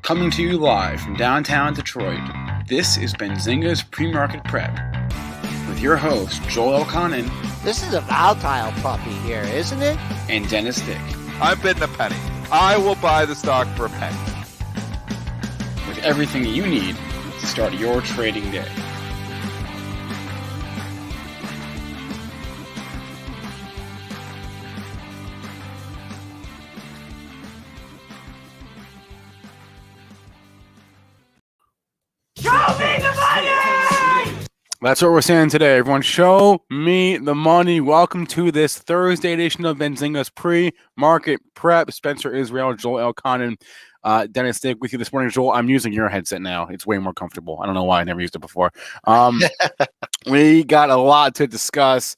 Coming to you live from downtown Detroit, this is Benzinga's PreMarket Prep. With your host, Joel Elconin. This is a volatile puppy here, isn't it? And Dennis Dick. I'm bidding a penny. I will buy the stock for a penny. With everything you need to start your trading day. Show me the money! That's what we're saying today, everyone. Show me the money. Welcome to this Thursday edition of Benzinga's Pre-Market Prep. Spencer Israel, Joel Elconin, Dennis Dick with you this morning. Joel, I'm using your headset now. It's way more comfortable. I don't know why I never used it before. We got a lot to discuss.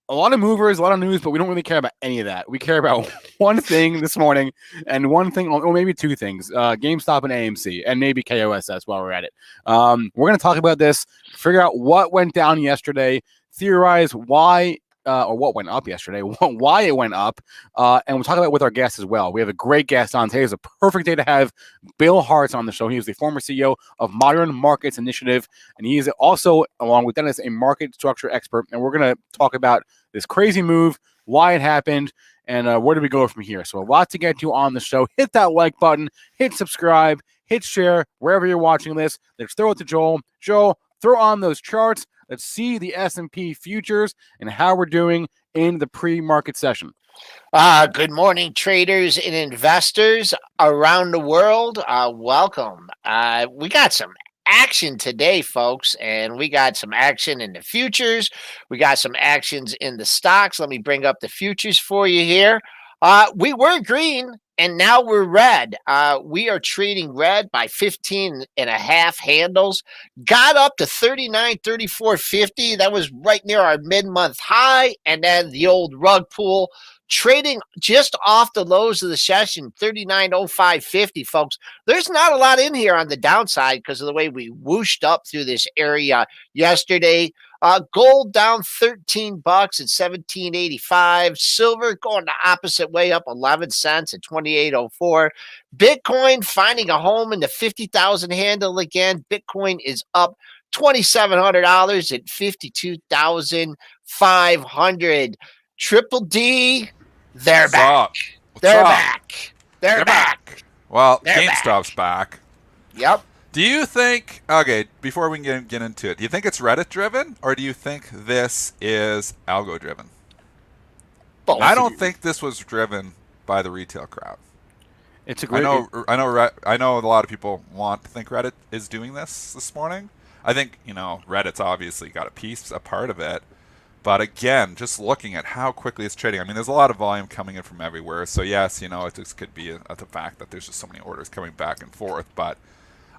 A lot of movers, a lot of news, but we don't really care about any of that. We care about one thing this morning and one thing, or maybe two things, GameStop and AMC, and maybe KOSS while we're at it. We're going to talk about this, figure out what went down yesterday, theorize why, or what went up yesterday, why it went up, and we'll talk about it with our guests as well. We have a great guest on today. It's a perfect day to have Bill Harts on the show. He is the former CEO of Modern Markets Initiative, and he is also, along with Dennis, a market structure expert, and we're going to talk about this crazy move, why it happened, and where do we go from here. So a lot to get to on the show. Hit that like button, hit subscribe, hit share, wherever you're watching this. Let's throw it to Joel. Joel, throw on those charts. Let's see the S&P futures and how we're doing in the pre-market session. Good morning, traders and investors around the world. Welcome. We got some action today, folks, and we got some action in the futures. We got some actions in the stocks. Let me bring up the futures for you here. We were green and now we're red. We are trading red by 15 and a half handles. Got up to 39, 34.50. That was right near our mid-month high. And then the old rug pull trading just off the lows of the session, 39.0550, folks. There's not a lot in here on the downside because of the way we whooshed up through this area yesterday. Gold down $13 at 17.85. Silver going the opposite way, up 11 cents at 28.04. Bitcoin finding a home in the 50,000 handle again. Bitcoin is up $2,700 at 52,500. Triple D, they're back. They're back. They're back. Well, They're GameStop's back. Yep. Do you think, okay, before we get into it, do you think it's Reddit driven or do you think this is algo driven? Both. I don't think this was driven by the retail crowd. It's a great. I know a lot of people want to think Reddit is doing this morning. I think, Reddit's obviously got a part of it. But again, just looking at how quickly it's trading, I mean, there's a lot of volume coming in from everywhere. So yes, it just could be the fact that there's just so many orders coming back and forth. But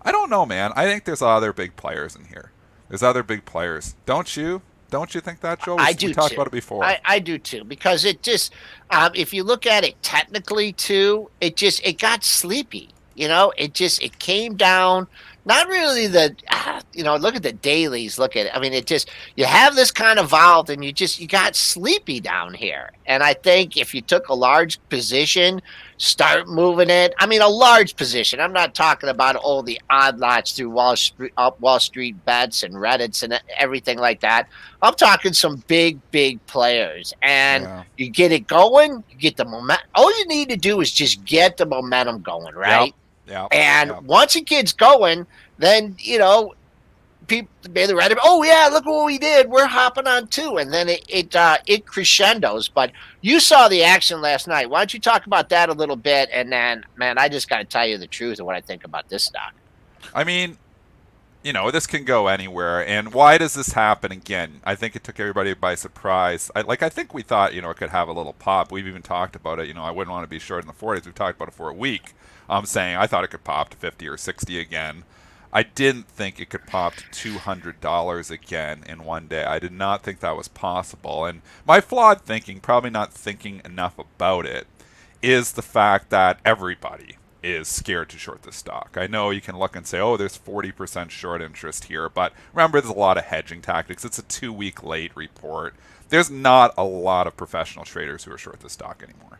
I don't know, man. I think there's other big players in here. There's other big players. Don't you? Don't you think that, Joe? I do, we talked too. about it before. I do, too, because it just, if you look at it technically, too, it got sleepy. It came down. Not really look at the dailies. Look at it. I mean, you have this kind of vol and you got sleepy down here. And I think if you took a large position, start moving it. I mean, a large position. I'm not talking about all the odd lots through Wall Street bets and Reddits and everything like that. I'm talking some big players. And you get it going, you get the momentum. All you need to do is just get the momentum going, right? Yep. Yeah. And once it gets going, then, people may read it. Oh, yeah, look what we did. We're hopping on too. And then it crescendos. But you saw the action last night. Why don't you talk about that a little bit? And then, man, I just got to tell you the truth of what I think about this stock. I mean, this can go anywhere. And why does this happen again? I think it took everybody by surprise. I think we thought, it could have a little pop. We've even talked about it. I wouldn't want to be short in the 40s. We've talked about it for a week. I'm saying I thought it could pop to 50 or 60 again. I didn't think it could pop to $200 again in one day. I did not think that was possible. And my flawed thinking, probably not thinking enough about it, is the fact that everybody is scared to short this stock. I know you can look and say, oh, there's 40% short interest here. But remember, there's a lot of hedging tactics. It's a 2-week late report. There's not a lot of professional traders who are short this stock anymore.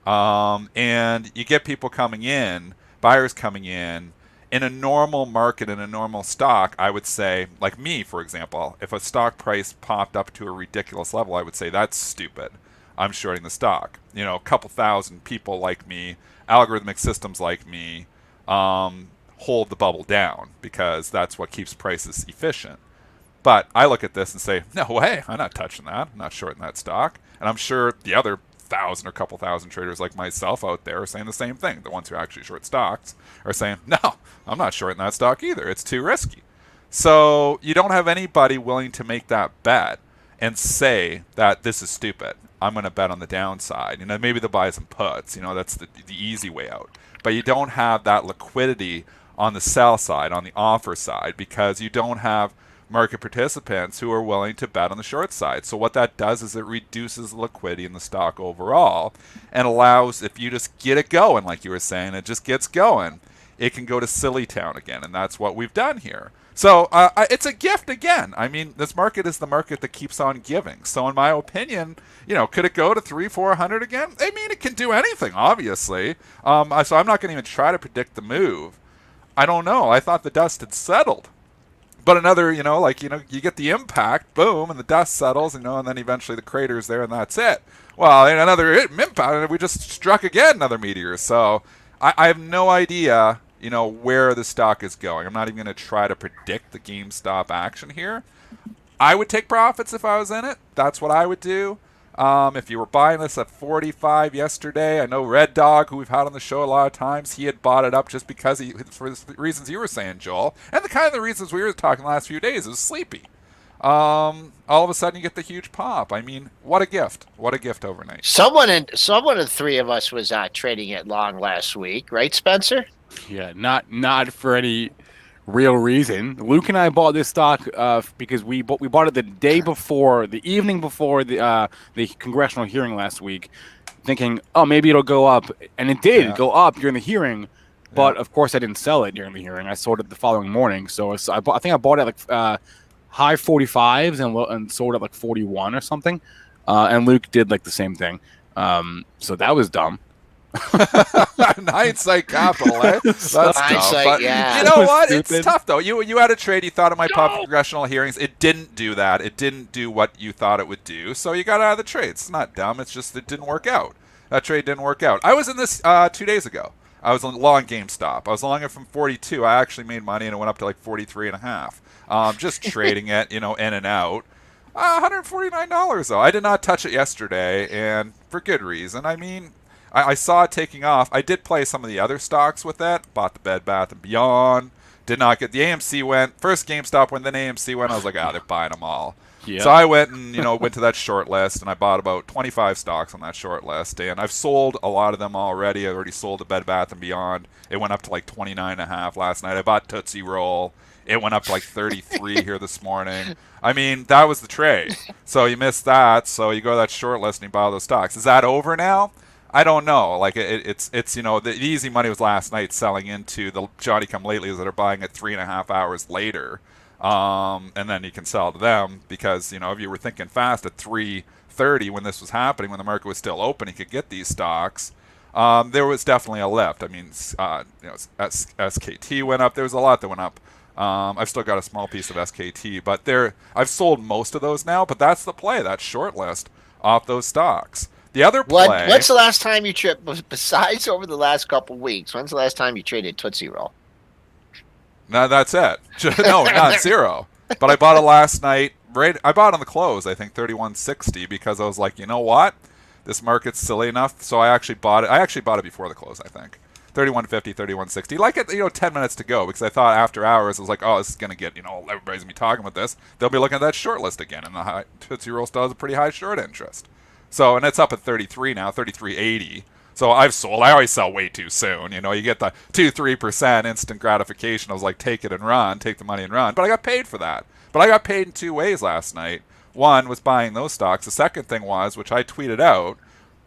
And you get people coming in buyers coming in a normal market, in a normal stock, I would say, like me, for example, if a stock price popped up to a ridiculous level, I would say that's stupid. I'm shorting the stock. You know, a couple thousand people like me, algorithmic systems like me, hold the bubble down because that's what keeps prices efficient. But I look at this and say, no way, I'm not touching that. I'm not shorting that stock. And I'm sure the other thousand or couple thousand traders like myself out there are saying the same thing. The ones who actually short stocks are saying, no, I'm not shorting that stock either. It's too risky. So you don't have anybody willing to make that bet and say that this is stupid. I'm going to bet on the downside. You know, maybe they'll buy some puts. You know, that's the easy way out. But you don't have that liquidity on the sell side, on the offer side, because you don't have market participants who are willing to bet on the short side. So what that does is it reduces the liquidity in the stock overall and allows, if you just get it going, like you were saying, it just gets going, it can go to silly town again. And that's what we've done here. So it's a gift again. I mean, this market is the market that keeps on giving. So in my opinion, you know, could it go to 300-400 again? I mean, it can do anything, obviously. So I'm not going to even try to predict the move. I don't know. I thought the dust had settled. But another, you know, like, you know, you get the impact, boom, and the dust settles, you know, and then eventually the crater's there, and that's it. Well, and another impact, and we just struck again another meteor. So I have no idea, you know, where the stock is going. I'm not even going to try to predict the GameStop action here. I would take profits if I was in it. That's what I would do. If you were buying this at 45 yesterday, I know Red Dog, who we've had on the show a lot of times, he had bought it up just because for the reasons you were saying, Joel, and the kind of the reasons we were talking the last few days. It was sleepy. All of a sudden you get the huge pop. I mean, what a gift! What a gift overnight. Someone of the three of us was trading it long last week, right, Spencer? Yeah, not for any real reason. Luke and I bought this stock because we bought it the day before, the evening before the congressional hearing last week, thinking, oh, maybe it'll go up, and it did go up during the hearing. But of course, I didn't sell it during the hearing. I sold it the following morning. So I think I bought it like high 45s and sold it like 41 or something. And Luke did like the same thing. So that was dumb. Hindsight capital, eh? That's hindsight, tough. But yeah. you know what? Stupid. It's tough though. You had a trade, you thought it might pop congressional hearings. It didn't do that. It didn't do what you thought it would do. So you got out of the trade. It's not dumb. It's just it didn't work out. That trade didn't work out. I was in this 2 days ago. I was long GameStop. I was long it from 42. I actually made money and it went up to like 43 and a half. Just trading it, you know, in and out. $149 though. I did not touch it yesterday, and for good reason. I mean, I saw it taking off. I did play some of the other stocks with that. Bought the Bed Bath & Beyond. Did not get the AMC went. First GameStop when then AMC went. I was like, they're buying them all. Yeah. So I went and, you know, went to that short list, and I bought about 25 stocks on that short list. And I've sold a lot of them already. I already sold the Bed Bath & Beyond. It went up to like 29.5 last night. I bought Tootsie Roll. It went up to like 33 here this morning. I mean, that was the trade. So you missed that. So you go to that short list and you buy those stocks. Is that over now? I don't know. Like it's you know, the easy money was last night selling into the Johnny Come Latelys that are buying it 3.5 hours later, and then you can sell to them because, you know, if you were thinking fast at 3:30 when this was happening, when the market was still open, you could get these stocks. There was definitely a lift. I mean, you know, SKT went up. There was a lot that went up. I've still got a small piece of SKT, but I've sold most of those now. But that's the play. That short list off those stocks. The other play. What's the last time you traded, besides over the last couple weeks, when's the last time you traded Tootsie Roll? No, that's it. No, not zero. But I bought it last night. I bought it on the close, I think 31.60, because I was like, you know what? This market's silly enough. So I actually bought it. I actually bought it before the close, I think. 31.50, 31.60. Like it, you know, 10 minutes to go, because I thought after hours, I was like, oh, this is going to get, you know, everybody's going to be talking about this. They'll be looking at that short list again. And the Tootsie Roll still has a pretty high short interest. So, and it's up at 33 now, 33.80. So I've sold. I always sell way too soon. You know, you get the 2-3% instant gratification. I was like, take it and run, take the money and run. But I got paid for that. But I got paid in two ways last night. One was buying those stocks. The second thing was, which I tweeted out,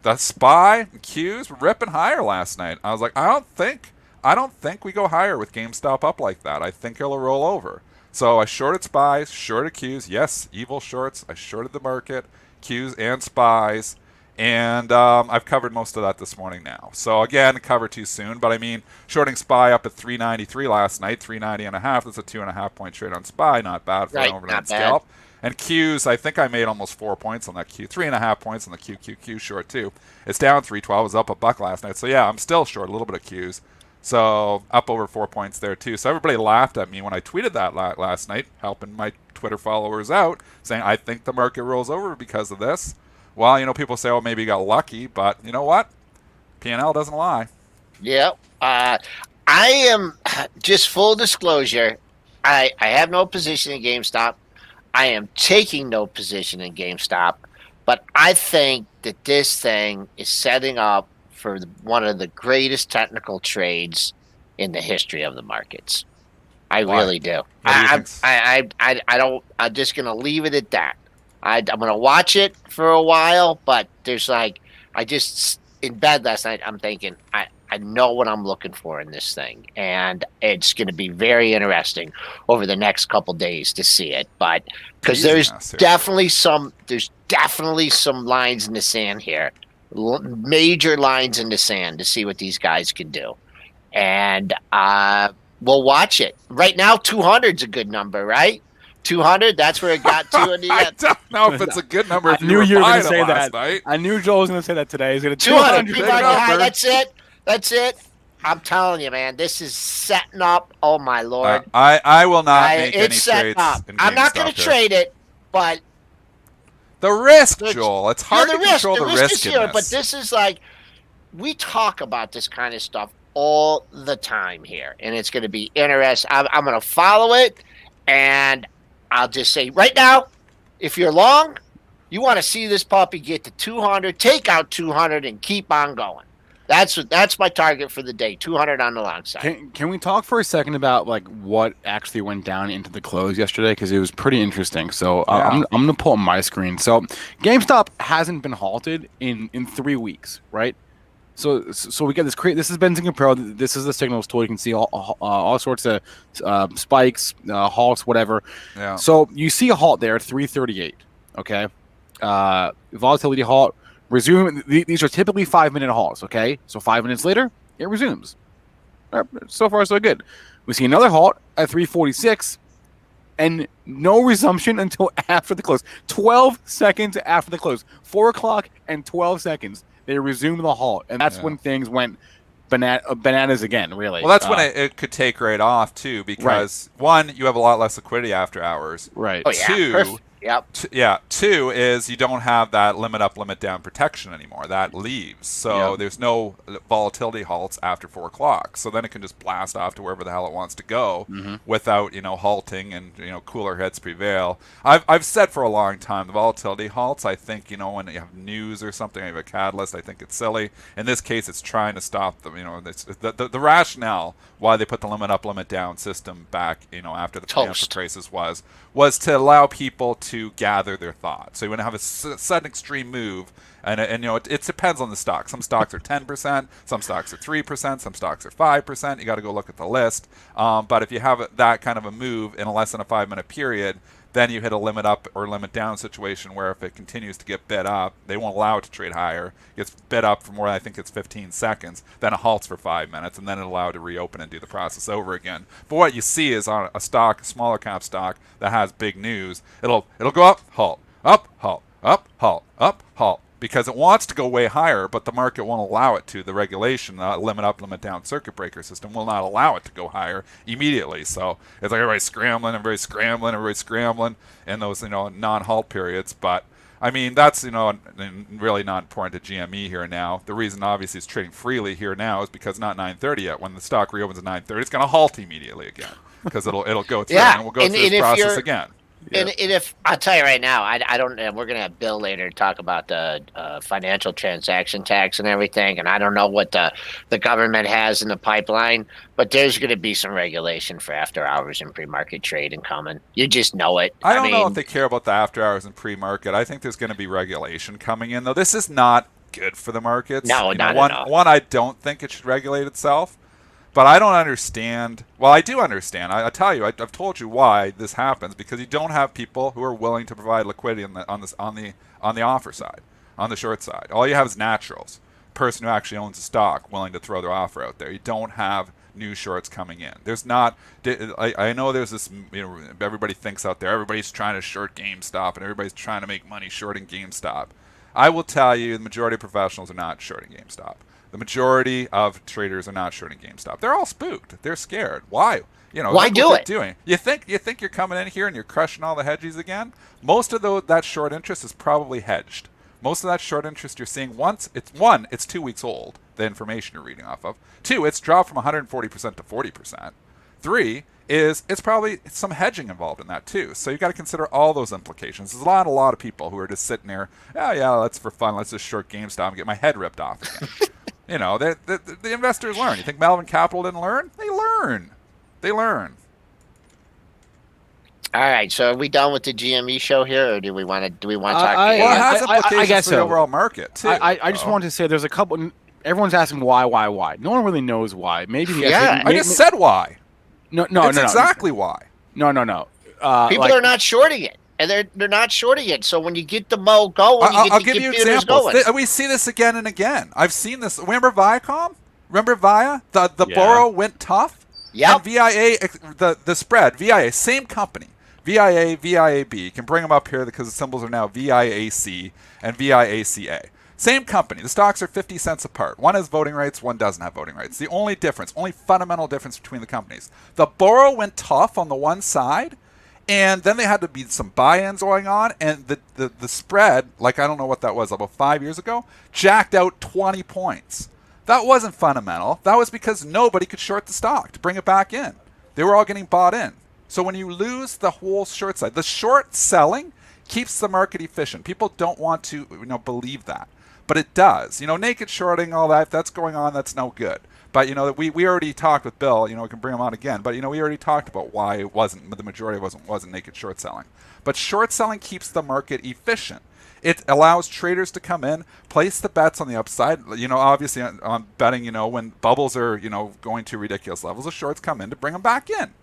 the SPY and Qs were ripping higher last night. I was like, I don't think we go higher with GameStop up like that. I think it'll roll over. So I shorted SPYs, shorted Qs. Yes, evil shorts. I shorted the market. Qs and SPYs, And I've covered most of that this morning now. So again, cover too soon. But I mean, shorting SPY up at 393 last night, 390.5. That's a 2.5 point trade on SPY. Not bad for an overnight scalp. And Qs, I think I made almost 4 points on that Q, 3.5 points on the QQQ short too. It's down 312. It was up a buck last night. So yeah, I'm still short a little bit of Qs. So up over 4 points there too. So everybody laughed at me when I tweeted that last night, helping my Twitter followers out, saying I think the market rolls over because of this. Well, you know, people say, oh, maybe you got lucky, but you know what? P&L doesn't lie. Yeah. I am, just full disclosure, I have no position in GameStop. I am taking no position in GameStop, but I think that this thing is setting up for one of the greatest technical trades in the history of the markets. I really do. I'm just going to leave it at that. I'm going to watch it for a while, but there's like, in bed last night, I'm thinking, I know what I'm looking for in this thing, and it's going to be very interesting over the next couple days to see it. But because there's definitely some lines in the sand here, major lines in the sand to see what these guys can do, and we'll watch it. Right now, 200's a good number, right? 200, that's where it got to in the end. I don't know if it's a good number. I knew you were going to say that. Night. I knew Joel was going to say that today. He's going to 200. That's it. That's it. I'm telling you, man, this is setting up. Oh, my Lord. I will not make any trades. I'm not going to trade it, but... The risk, Joel. It's hard to control the risk here, but this is like... We talk about this kind of stuff all the time here, and it's going to be interesting. I'm going to follow it, and... I'll just say right now, if you're long, you want to see this puppy get to 200, take out 200, and keep on going. That's my target for the day, 200 on the long side. Can we talk for a second about like what actually went down into the close yesterday? Because it was pretty interesting. So I'm going to pull up my screen. So GameStop hasn't been halted in 3 weeks, right? So we get this. This is Benzinga Pro. This is the signals tool. You can see all sorts of spikes, halts, whatever. Yeah. So you see a halt there, 338. Okay. Volatility halt. Resume. These are typically 5-minute halts. Okay. So 5 minutes later, it resumes. So far, so good. We see another halt at 346, and no resumption until after the close. 12 seconds after the close. 4 o'clock and 12 seconds. They resumed the halt, and that's when things went bananas again, really. Well, that's when it could take right off, too, because, one, you have a lot less liquidity after hours. Right. Oh, yeah. Two, Yep. Two is you don't have that limit up, limit down protection anymore. That leaves. So there's no volatility halts after 4 o'clock. So then it can just blast off to wherever the hell it wants to go without, halting and, cooler heads prevail. I've said for a long time, the volatility halts, I think, when you have news or something, you have a catalyst, I think it's silly. In this case, it's trying to stop them. The rationale why they put the limit up, limit down system back, after the financial crisis was to allow people to gather their thoughts. So you want to have a sudden extreme move, and it depends on the stock. Some stocks are 10%, some stocks are 3%, some stocks are 5%. You got to go look at the list. But if you have that kind of a move in less than a 5-minute period, then you hit a limit up or limit down situation where if it continues to get bid up, they won't allow it to trade higher. It gets bid up for more, I think it's 15 seconds, then it halts for 5 minutes, and then it'll allow it to reopen and do the process over again. But what you see is on a stock, a smaller cap stock that has big news, it'll go up, halt, up, halt, up, halt, up, halt. Because it wants to go way higher, but the market won't allow it to. The regulation, limit up, limit down circuit breaker system will not allow it to go higher immediately. So it's like everybody's scrambling in those non-halt periods. But I mean that's really not important to GME here now. The reason obviously it's trading freely here now is because not 9:30 yet. When the stock reopens at 9:30, it's going to halt immediately again because it'll go through and we'll go through this process again. And if I'll tell you right now, I don't. And we're gonna have Bill later to talk about the financial transaction tax and everything. And I don't know what the government has in the pipeline, but there's gonna be some regulation for after hours and pre-market trading coming. You just know it. I don't know if they care about the after hours and pre-market. I think there's gonna be regulation coming in, though. This is not good for the markets. No, not at all. One, I don't think it should regulate itself. But I don't understand. Well, I do understand. I tell you, I've told you why this happens because you don't have people who are willing to provide liquidity on the offer side. on the short side. All you have is naturals, person who actually owns a stock willing to throw their offer out there. You don't have new shorts coming in. There's not. I know there's this. Everybody thinks out there. Everybody's trying to short GameStop, and everybody's trying to make money shorting GameStop. I will tell you, the majority of professionals are not shorting GameStop. The majority of traders are not shorting GameStop. They're all spooked. They're scared. Why? Why do it? Doing. You think you're coming in here and you're crushing all the hedges again? Most of that short interest is probably hedged. Most of that short interest you're seeing, it's 2 weeks old, the information you're reading off of. 2, it's dropped from 140% to 40%. 3 is it's probably some hedging involved in that too. So you've got to consider all those implications. There's a lot of people who are just sitting there, oh yeah, let's for fun, let's just short GameStop and get my head ripped off again. The investors learn. You think Melvin Capital didn't learn? They learn. All right, so are we done with the GME show here, or do we want to talk? Well, it has implications I guess for the overall market too. I just wanted to say there's a couple. Everyone's asking why. No one really knows why. Maybe I just said why. No, exactly why. No. People are not shorting it, and they're not shorting it. So when you get the mo going, I'll give you examples. We see this again and again. I've seen this. Remember Viacom? Remember Via? The borrow went tough. Yeah. VIA, the spread. VIA, same company. VIA, VIAB. You can bring them up here because the symbols are now VIAC and VIACA. Same company. The stocks are 50 cents apart. One has voting rights, one doesn't have voting rights. The only fundamental difference between the companies. The borrow went tough on the one side, and then they had to be some buy-ins going on, and the spread, like I don't know what that was, about 5 years ago, jacked out 20 points. That wasn't fundamental. That was because nobody could short the stock to bring it back in. They were all getting bought in. So when you lose the whole short side, the short selling keeps the market efficient. People don't want to believe that, but it does. Naked shorting, all that's going on. That's no good. But we already talked with Bill. We can bring him on again. But we already talked about why it wasn't. The majority wasn't naked short selling. But short selling keeps the market efficient. It allows traders to come in, place the bets on the upside. Obviously on betting. When bubbles are going to ridiculous levels, the shorts come in to bring them back in.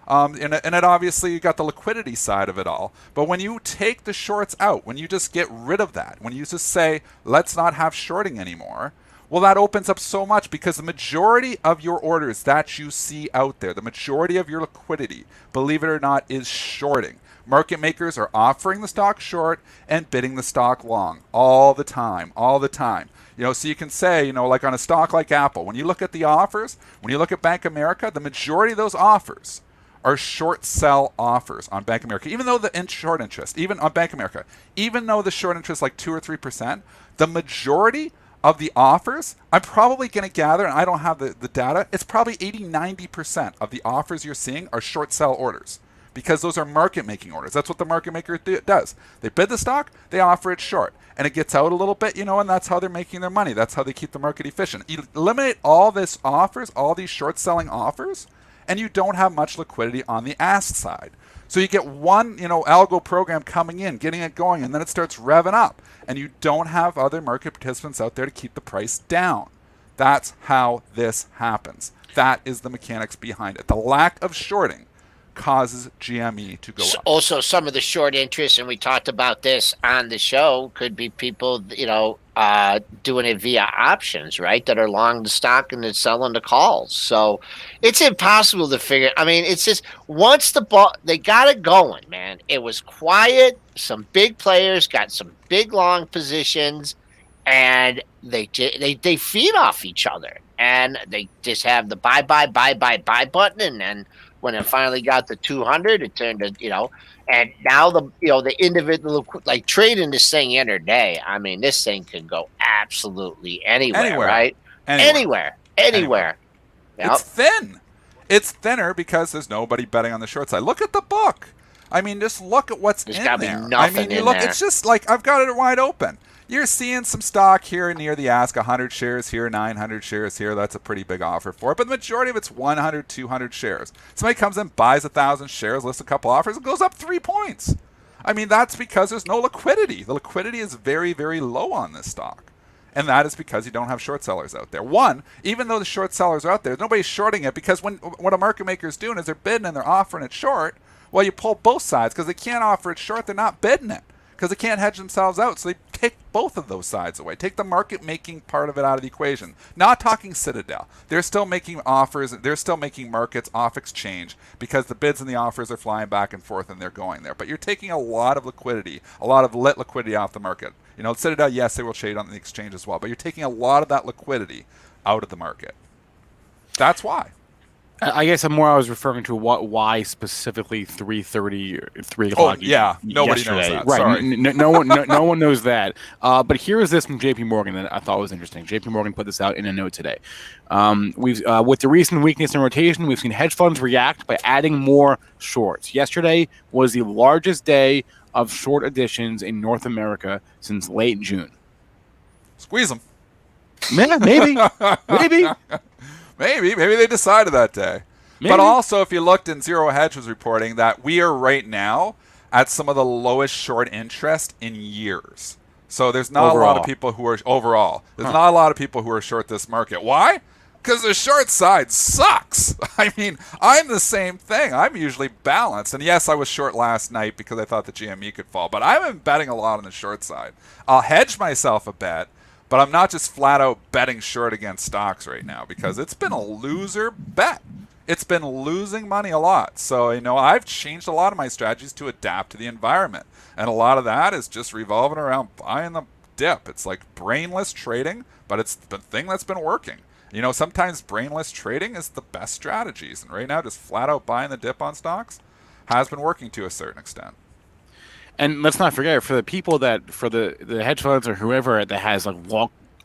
And it obviously you got the liquidity side of it all. But when you take the shorts out, when you just get rid of that, when you just say, let's not have shorting anymore, well, that opens up so much because the majority of your orders that you see out there, the majority of your liquidity, believe it or not, is shorting. Market makers are offering the stock short and bidding the stock long all the time. So you can say, like on a stock like Apple, when you look at the offers, when you look at Bank of America, the majority of those offers are short sell offers on Bank of America, even though the short interest, even on Bank of America, even though the short interest is like 2 or 3%, the majority of the offers, I'm probably going to gather, and I don't have the data, it's probably 80-90% of the offers you're seeing are short sell orders because those are market making orders. That's what the market maker does. They bid the stock, they offer it short, and it gets out a little bit, and that's how they're making their money. That's how they keep the market efficient. You eliminate all these offers, all these short selling offers, and you don't have much liquidity on the ask side. So you get one, algo program coming in, getting it going, and then it starts revving up. And you don't have other market participants out there to keep the price down. That's how this happens. That is the mechanics behind it. The lack of shorting causes GME to go up. Also, some of the short interest, and we talked about this on the show, could be people, doing it via options, right? That are long the stock and then selling the calls. So it's impossible to figure. I mean, it's just once the ball, they got it going, man. It was quiet. Some big players got some big long positions, and they feed off each other, and they just have the buy button, and then when it finally got to 200, it turned to, and now the individual, like trading this thing intraday, I mean, this thing can go absolutely anywhere. Right? Anywhere. Yep. It's thin. It's thinner because there's nobody betting on the short side. Look at the book. I mean, just look at what's There's in gotta there. Be nothing you look, there. It's just like I've got it wide open. You're seeing some stock here near the ask, 100 shares here, 900 shares here. That's a pretty big offer for it. But the majority of it's 100, 200 shares. Somebody comes in, buys 1,000 shares, lists a couple offers, and goes up 3 points. I mean, that's because there's no liquidity. The liquidity is very, very low on this stock. And that is because you don't have short sellers out there. One, even though the short sellers are out there, nobody's shorting it because what a market maker is doing is they're bidding and they're offering it short. Well, you pull both sides because they can't offer it short. They're not bidding it because they can't hedge themselves out. So they take both of those sides away. Take the market making part of it out of the equation. Not talking Citadel. They're still making offers. They're still making markets off exchange because the bids and the offers are flying back and forth and they're going there. But you're taking a lot of liquidity, a lot of lit liquidity off the market. Citadel, yes, they will trade on the exchange as well, but you're taking a lot of that liquidity out of the market. That's why. I guess I was referring to why specifically 3:30, 3 o'clock. Oh, yeah. Nobody yesterday. knows that. Right. Sorry. No one knows that. But here is this from J.P. Morgan that I thought was interesting. J.P. Morgan put this out in a note today. With the recent weakness in rotation, we've seen hedge funds react by adding more shorts. Yesterday was the largest day of short additions in North America since late June. Squeeze them. Yeah, maybe. Maybe they decided that day. Maybe. But also, if you looked, and Zero Hedge was reporting that we are right now at some of the lowest short interest in years. So there's not a lot of people who are overall. There's not a lot of people who are short this market. Why? Because the short side sucks. I mean, I'm the same thing. I'm usually balanced. And yes, I was short last night because I thought the GME could fall. But I've been betting a lot on the short side. I'll hedge myself a bet. But I'm not just flat out betting short against stocks right now because it's been a loser bet. It's been losing money a lot. So, I've changed a lot of my strategies to adapt to the environment. And a lot of that is just revolving around buying the dip. It's like brainless trading, but it's the thing that's been working. Sometimes brainless trading is the best strategies. And right now, just flat out buying the dip on stocks has been working to a certain extent. And let's not forget, for the people for the hedge funds or whoever that has like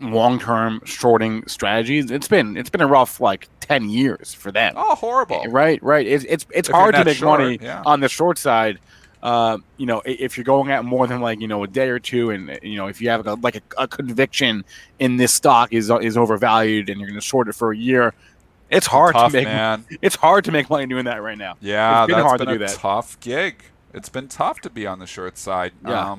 long-term shorting strategies, it's been a rough 10 years for them. Oh, horrible! Right. It's hard to make money on the short side. If you're going at more than a day or two, and if you have a conviction in this stock is overvalued, and you're going to short it for a year. It's hard to make. Man. It's hard to make money doing that right now. Yeah, it's been hard to do that. Tough gig. It's been tough to be on the short side. Yeah.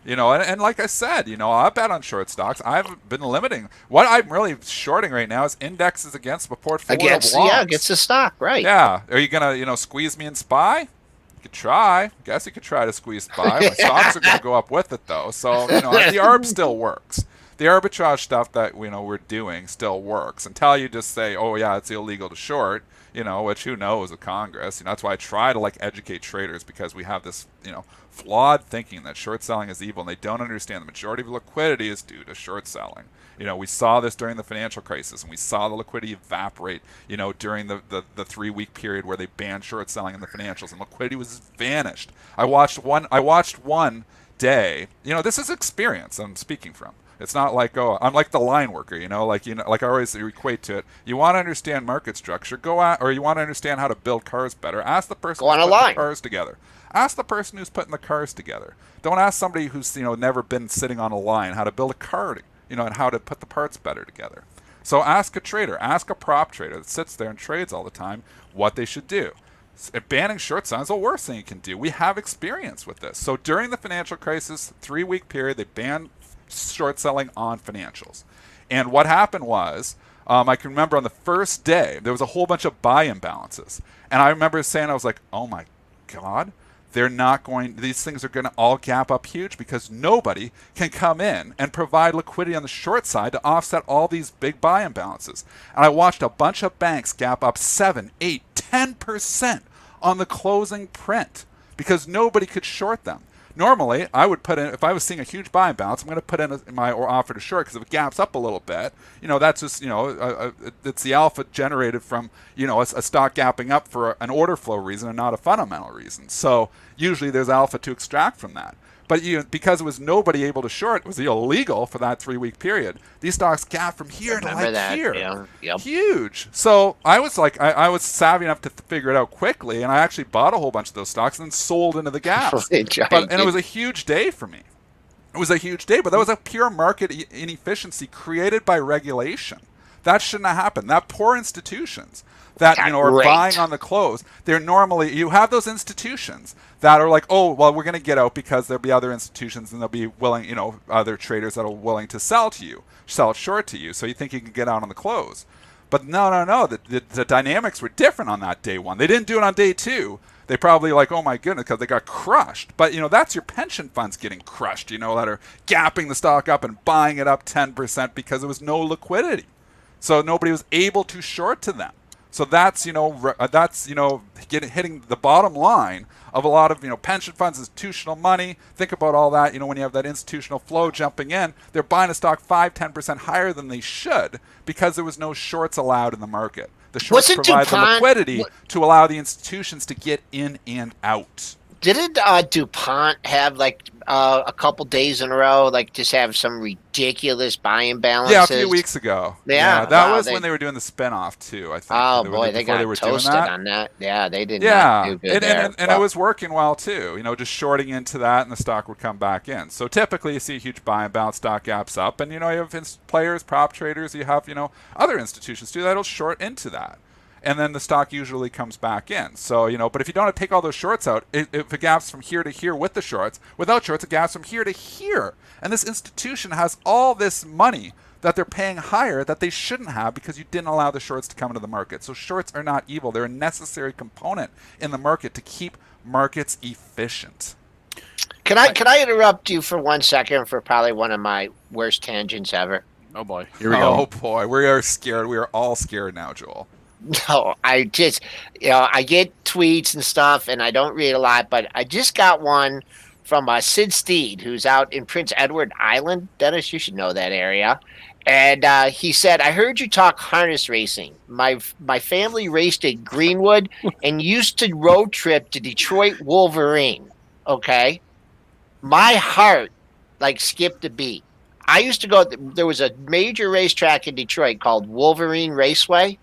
And like I said, I bet on short stocks. I've been limiting. What I'm really shorting right now is indexes against the portfolio of longs. Against the stock, right. Yeah. Are you going to, squeeze me in SPY? You could try. Guess you could try to squeeze SPY. My stocks are going to go up with it, though. So, the ARB still works. The arbitrage stuff that, we're doing still works. Until you just say, oh, yeah, it's illegal to short. Which who knows with Congress. That's why I try to educate traders because we have this, flawed thinking that short selling is evil and they don't understand the majority of liquidity is due to short selling. We saw this during the financial crisis and we saw the liquidity evaporate, during the 3-week period where they banned short selling in the financials and liquidity was vanished. I watched one day, this is experience I'm speaking from. It's not like, I'm like the line worker, like I always equate to it. You want to understand market structure, or you want to understand how to build cars better. Ask the person who's putting the cars together. Ask the person who's putting the cars together. Don't ask somebody who's never been sitting on a line how to build a car, and how to put the parts better together. So ask a trader, ask a prop trader that sits there and trades all the time what they should do. Banning short selling is the worst thing you can do. We have experience with this. So during the financial crisis, 3-week period, they banned short selling on financials. And what happened was, I can remember on the first day, there was a whole bunch of buy imbalances. And I remember saying, I was like, oh my God, these things are going to all gap up huge because nobody can come in and provide liquidity on the short side to offset all these big buy imbalances. And I watched a bunch of banks gap up 7, 8, 10% on the closing print because nobody could short them. Normally, I would put in, if I was seeing a huge buy imbalance, I'm going to put in my offer to short because if it gaps up a little bit, that's just, it's the alpha generated from, a stock gapping up for an order flow reason and not a fundamental reason. So usually there's alpha to extract from that. But because it was nobody able to short, it was illegal for that 3-week period. These stocks gapped from here to here. Yeah. Yep. Huge. So I was I was savvy enough to figure it out quickly, and I actually bought a whole bunch of those stocks and then sold into the gaps. And it was a huge day for me. It was a huge day, but that was a pure market inefficiency created by regulation. That shouldn't have happened. That poor institutions that are buying on the close, they're normally, you have those institutions that are like, oh, well, we're going to get out because there'll be other institutions and there'll be willing, other traders that are willing to sell it short to you. So you think you can get out on the close. But no. The dynamics were different on that day one. They didn't do it on day two. They probably like, oh my goodness, because they got crushed. But, that's your pension funds getting crushed, that are gapping the stock up and buying it up 10% because there was no liquidity. So nobody was able to short to them. So that's, hitting the bottom line of a lot of, pension funds, institutional money. Think about all that, when you have that institutional flow jumping in, they're buying a stock 5-10% higher than they should because there was no shorts allowed in the market. The shorts provide the liquidity to allow the institutions to get in and out. Didn't DuPont have a couple days in a row, just have some ridiculous buying balances? Yeah, a few weeks ago. Yeah, that was when they were doing the spinoff too. I think. Oh boy, they got toasted on that. Yeah, they did. Yeah, not do good and it was working well too. Just shorting into that, and the stock would come back in. So typically, you see a huge buy and bounce, stock gaps up, and you have players, prop traders. You have other institutions too that'll short into that. And then the stock usually comes back in. So, but if you don't take all those shorts out, if it gaps from here to here with the shorts, without shorts, it gaps from here to here. And this institution has all this money that they're paying higher that they shouldn't have because you didn't allow the shorts to come into the market. So shorts are not evil. They're a necessary component in the market to keep markets efficient. Can I interrupt you for 1 second for probably one of my worst tangents ever? Oh boy, here we go. Oh boy, we are scared. We are all scared now, Joel. No, I just, I get tweets and stuff, and I don't read a lot, but I just got one from Sid Steed, who's out in Prince Edward Island. Dennis, you should know that area. And he said, I heard you talk harness racing. My family raced at Greenwood and used to road trip to Detroit Wolverine. Okay? My heart, skipped a beat. I used to go, there was a major racetrack in Detroit called Wolverine Raceway.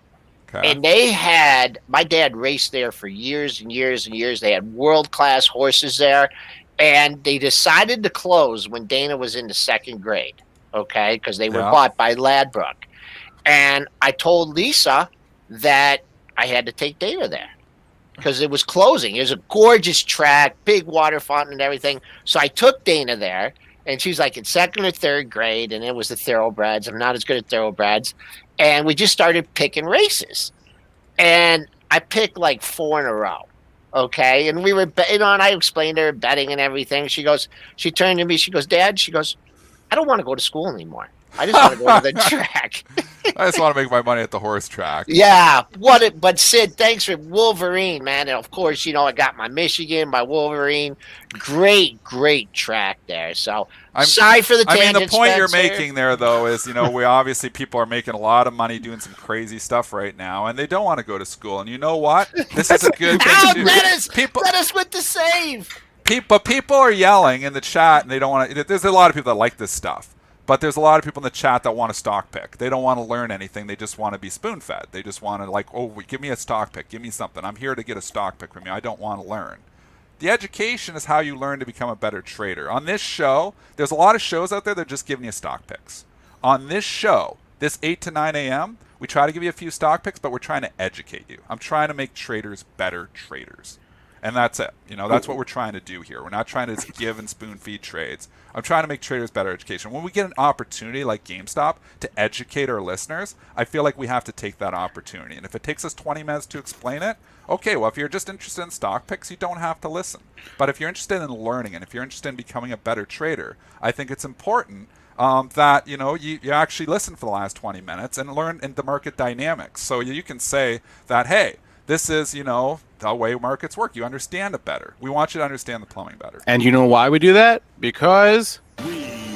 Okay. And my dad raced there for years and years and years. They had world-class horses there. And they decided to close when Dana was in the second grade, okay, because they were bought by Ladbroke. And I told Lisa that I had to take Dana there because it was closing. It was a gorgeous track, big water fountain and everything. So I took Dana there, and she was in second or third grade, and it was the thoroughbreds. I'm not as good at thoroughbreds. And we just started picking races. And I picked 4 in a row. Okay. And we were, and I explained to her betting and everything. She turned to me, she goes, Dad, I don't want to go to school anymore. I just want to go to the track. I just want to make my money at the horse track. Yeah. But Sid, thanks for Wolverine, man. And of course, I got my Michigan, my Wolverine. Great track there. So sorry for the tangent, the point you're Spencer. making there, though, is, we obviously people are making a lot of money doing some crazy stuff right now, and they don't want to go to school. And you know what? This is a good thing to do. Dennis with the save. People are yelling in the chat, and they don't want to. There's a lot of people that like this stuff. But there's a lot of people in the chat that want a stock pick. They don't want to learn anything. They just want to be spoon-fed. They just want to give me a stock pick. Give me something. I'm here to get a stock pick from you. I don't want to learn. The education is how you learn to become a better trader. On this show, there's a lot of shows out there that are just giving you stock picks. On this show, this 8 to 9 a.m., we try to give you a few stock picks, but we're trying to educate you. I'm trying to make traders better traders. And that's it. That's what we're trying to do here. We're not trying to just give and spoon feed trades. I'm trying to make traders better education. When we get an opportunity like GameStop to educate our listeners, I feel like we have to take that opportunity. And if it takes us 20 minutes to explain it, okay, well, if you're just interested in stock picks, you don't have to listen. But if you're interested in learning and if you're interested in becoming a better trader, I think it's important that you actually listen for the last 20 minutes and learn in the market dynamics. So you can say that, hey, this is, the way markets work. You understand it better. We want you to understand the plumbing better. And you know why we do that? Because we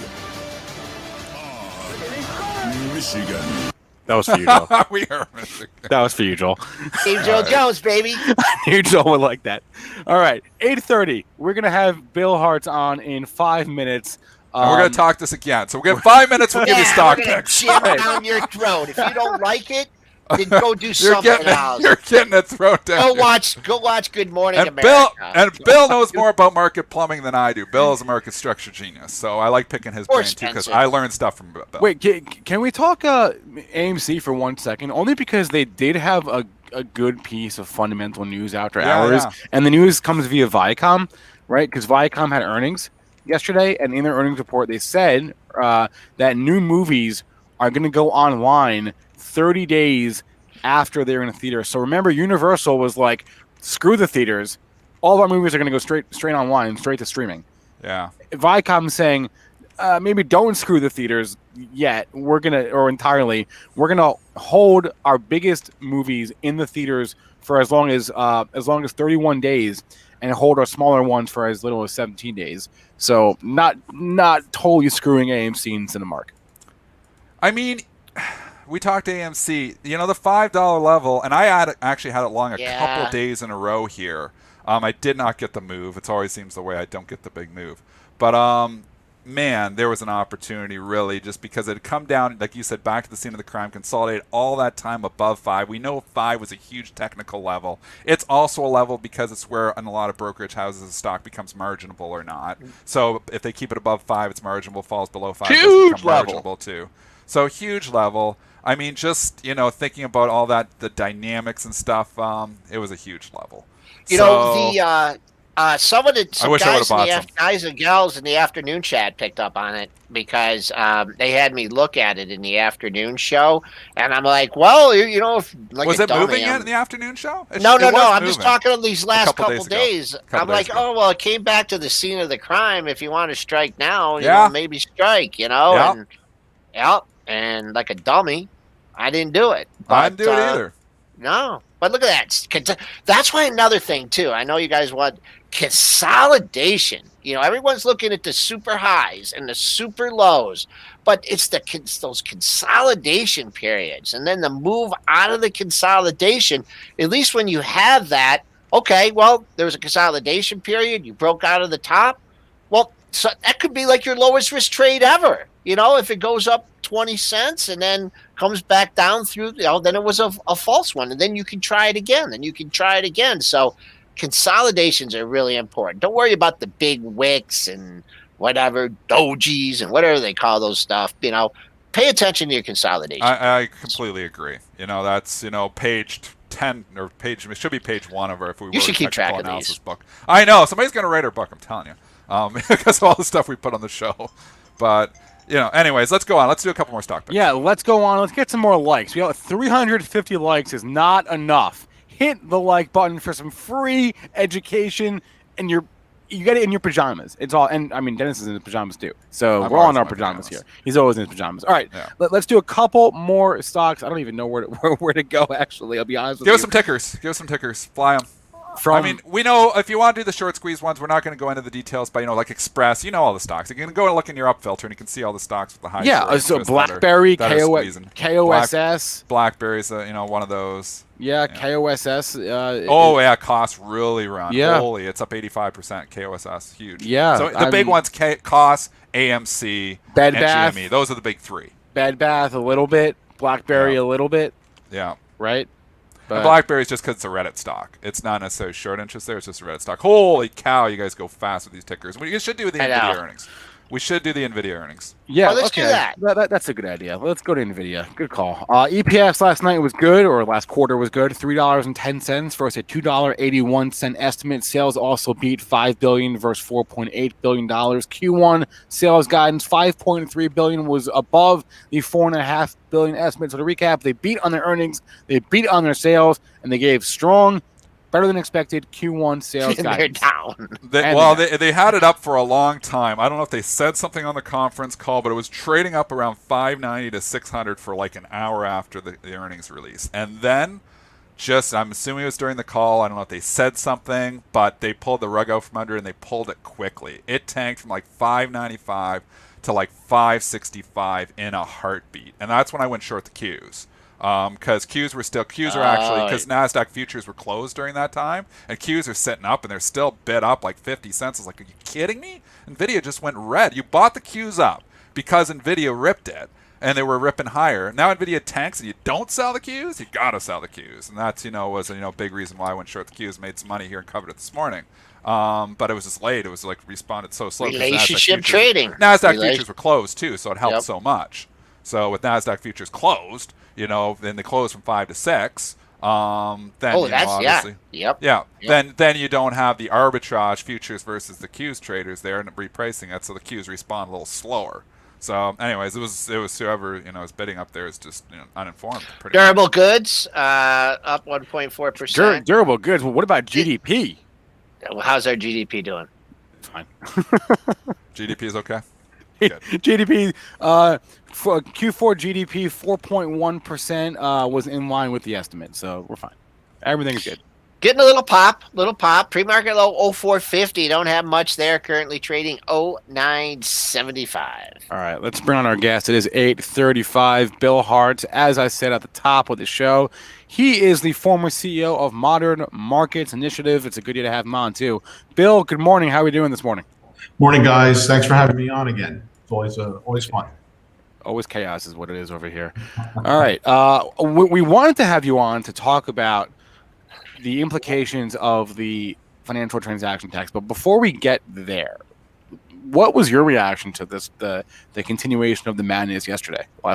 are Michigan. That was for you, Joel. We are Michigan. That was for you, Joel. Steve Joe Jones, baby. I knew Joel would like that. All right, 8:30. We're going to have Bill Harts on in 5 minutes. And we're going to talk this again. So we'll get 5 minutes. We'll give you stock picks. Jam it down your throat. If you don't like it, then go do something else. You're getting it thrown down. Go watch Good Morning America. Bill knows more about market plumbing than I do. Bill is a market structure genius, so I like picking his brain too because I learned stuff from Bill. Wait, can we talk AMC for 1 second? Only because they did have a good piece of fundamental news after hours, and the news comes via Viacom, right? Because Viacom had earnings yesterday, and in their earnings report, they said that new movies are going to go online 30 days after they're in a theater. So remember, Universal was like, screw the theaters. all of our movies are going to go straight online, straight to streaming. Yeah. Viacom's saying, maybe don't screw the theaters yet. We're going to hold our biggest movies in the theaters for as long as 31 days, and hold our smaller ones for as little as 17 days. So not totally screwing AMC and Cinemark. I mean, we talked AMC. The $5 level, and I actually had it long a couple of days in a row here. I did not get the move. It always seems the way I don't get the big move. But man, there was an opportunity really, just because it had come down, like you said, back to the scene of the crime, consolidate all that time above 5. We know 5 was a huge technical level. It's also a level because it's where in a lot of brokerage houses the stock becomes marginable or not. So if they keep it above 5, it's marginable. Falls below 5, Huge it's level. marginable too. So huge level. I mean, just thinking about all that, the dynamics and stuff, it was a huge level. Some guys and gals in the afternoon chat picked up on it because they had me look at it in the afternoon show, and I'm like, well, if, like, was a it dummy, moving yet in the afternoon show? No. I'm moving. just talking of these last couple days. I'm like, ago. oh well, it came back to the scene of the crime. If you want to strike now, maybe strike. Yeah. And like a dummy, I didn't do it. I didn't do it either. No. But look at that. That's why another thing, too. I know you guys want consolidation. Everyone's looking at the super highs and the super lows, but it's those consolidation periods. And then the move out of the consolidation, at least when you have that, okay, well, there was a consolidation period. You broke out of the top. Well, so that could be like your lowest risk trade ever. If it goes up 20 cents and then comes back down through, then it was a false one. And then you can try it again. And you can try it again. So consolidations are really important. Don't worry about the big wicks and whatever, dojis and whatever they call those stuff. Pay attention to your consolidation. I completely agree. That's, page 10 or it should be page 1 of our, if we you were should keep track of analysis these. book. I know. Somebody's going to write our book, I'm telling you, because of all the stuff we put on the show. But, anyways, let's go on. Let's do a couple more stock picks. Yeah, let's go on. Let's get some more likes. We got 350 likes is not enough. Hit the like button for some free education, and you get it in your pajamas. It's all, and I mean, Dennis is in his pajamas too. So we're all in our pajamas here. He's always in his pajamas. All right, let's do a couple more stocks. I don't even know where to go. Actually, I'll be honest with you. Give us some tickers. Fly them. I mean, we know if you want to do the short squeeze ones, we're not going to go into the details, but like Express, all the stocks. You can go and look in your up filter, and you can see all the stocks with the high. Yeah, so BlackBerry, KOSS. BlackBerry's one of those. Yeah, KOSS. Cost really run. Yeah. Holy, it's up 85%. KOSS, huge. Yeah. So the big ones, COS, AMC, Bed and Bath. GME. Those are the big 3. Bed Bath a little bit. BlackBerry a little bit. Yeah. Right? But BlackBerry's just because it's a Reddit stock. It's not necessarily short interest there. It's just a Reddit stock. Holy cow, you guys go fast with these tickers. You should do the NVIDIA earnings. We should do the NVIDIA earnings. Yeah, let's do that. That's a good idea. Let's go to NVIDIA. Good call. EPS last night was good, or last quarter was good. $3.10 versus a $2.81 estimate. Sales also beat $5 billion versus $4.8 billion. Q1 sales guidance $5.3 billion was above the $4.5 billion estimate. So to recap, they beat on their earnings, they beat on their sales, and they gave strong, better than expected Q1 sales guidance. They're down. They had it up for a long time. I don't know if they said something on the conference call, but it was trading up around 590 to 600 for like an hour after the earnings release. And then I'm assuming it was during the call. I don't know if they said something, but they pulled the rug out from under and they pulled it quickly. It tanked from like 595 to like 565 in a heartbeat. And that's when I went short the Qs. Because Qs are actually, because NASDAQ futures were closed during that time, and Qs are sitting up and they're still bid up like 50 cents. I was like, are you kidding me? NVIDIA just went red. You bought the Qs up because NVIDIA ripped it, and they were ripping higher. Now NVIDIA tanks and you don't sell the Qs, you gotta sell the Qs. And that's, was a big reason why I went short the Qs, made some money here and covered it this morning. But it was just late. It was like responded so slow. Relationship trading. NASDAQ futures were closed too, so it helped so much. So with NASDAQ futures closed, then they closed from 5 to 6. Then obviously, Then you don't have the arbitrage futures versus the Qs traders there and repricing it, so the Qs respond a little slower. So, anyways, it was whoever is bidding up there is just uninformed. Durable much. goods up 1.4%. Durable goods. Well, what about GDP? How's our GDP doing? Fine. GDP is okay. Good. GDP, for Q4 GDP 4.1% was in line with the estimate, so we're fine. Everything's good. Getting a little pop. Pre-market low 0450. Don't have much there. Currently trading 0975. All right, let's bring on our guest. It is 8:35. Bill Harts, as I said at the top of the show, he is the former CEO of Modern Markets Initiative. It's a good day to have him on, too. Bill, good morning. How are we doing this morning? Morning, guys. Thanks for having me on again. It's always fun. Always chaos is what it is over here. All right. We wanted to have you on to talk about the implications of the financial transaction tax. But before we get there, what was your reaction to this, the continuation of the madness last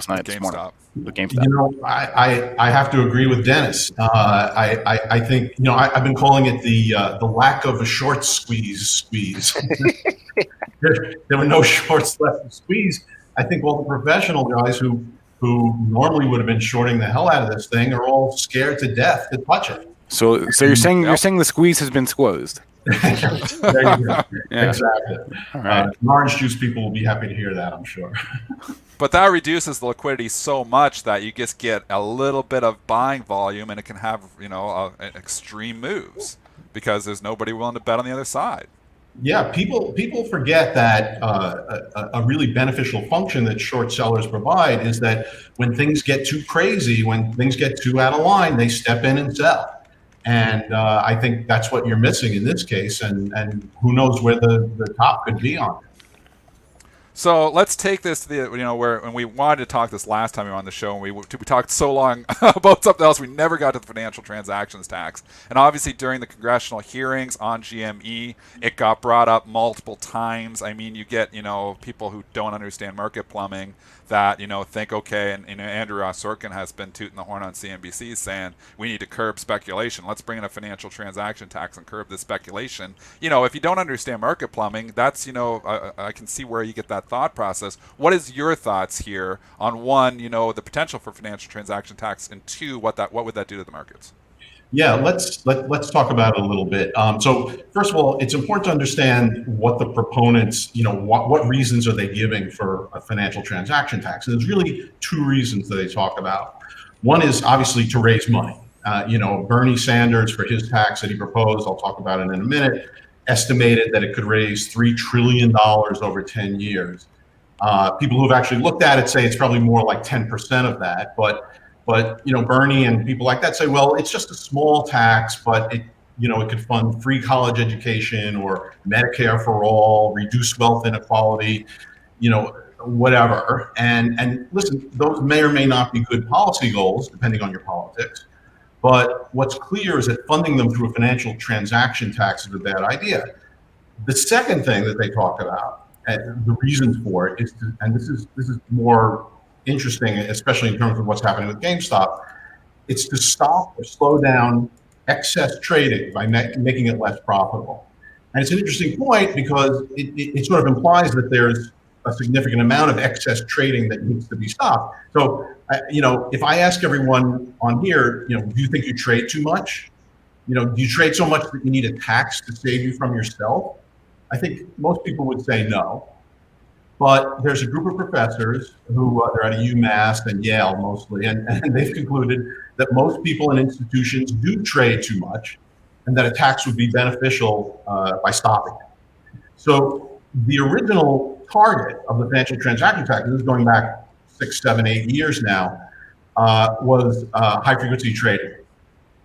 night, this morning? The GameStop. You know, I have to agree with Dennis. I think, I've been calling it the lack of a short squeeze. There were no shorts left to squeeze. I think all the professional guys who normally would have been shorting the hell out of this thing are all scared to death to touch it. So you're saying the squeeze has been squeezed. There you go. Yeah. Exactly. All right. Orange juice people will be happy to hear that, I'm sure. But that reduces the liquidity so much that you just get a little bit of buying volume, and it can have extreme moves because there's nobody willing to bet on the other side. Yeah, people forget that a really beneficial function that short sellers provide is that when things get too crazy, when things get too out of line, they step in and sell. And I think that's what you're missing in this case. And who knows where the top could be on it. So let's take this to the, when we wanted to talk this last time we were on the show, and we talked so long about something else, we never got to the financial transactions tax. And obviously during the congressional hearings on GME, it got brought up multiple times. I mean, you get, people who don't understand market plumbing that, think, okay, and Andrew Ross Sorkin has been tooting the horn on CNBC saying we need to curb speculation. Let's bring in a financial transaction tax and curb the speculation. If you don't understand market plumbing, that's, I can see where you get that thought process. What is your thoughts here on one, the potential for financial transaction tax, and two, what would that do to the markets? Yeah, let's talk about it a little bit. So first of all, it's important to understand what the proponents, what reasons are they giving for a financial transaction tax? And there's really two reasons that they talk about. One is obviously to raise money. Bernie Sanders, for his tax that he proposed, I'll talk about it in a minute, estimated that it could raise $3 trillion over 10 years. People who have actually looked at it say it's probably more like 10% of that, but Bernie and people like that say, well, it's just a small tax, but it could fund free college education or Medicare for all, reduce wealth inequality, whatever. And listen, those may or may not be good policy goals, depending on your politics. But what's clear is that funding them through a financial transaction tax is a bad idea. The second thing that they talk about, and the reasons for it, is and this is more interesting, especially in terms of what's happening with GameStop, it's to stop or slow down excess trading by making it less profitable. And it's an interesting point because it sort of implies that there's a significant amount of excess trading that needs to be stopped. So, if I ask everyone on here, do you think you trade too much? Do you trade so much that you need a tax to save you from yourself? I think most people would say no. But there's a group of professors who they're at UMass and Yale mostly, and they've concluded that most people and institutions do trade too much, and that a tax would be beneficial by stopping it. So the original target of the financial transaction tax, this is going back 6, 7, 8 years now, was high frequency trading.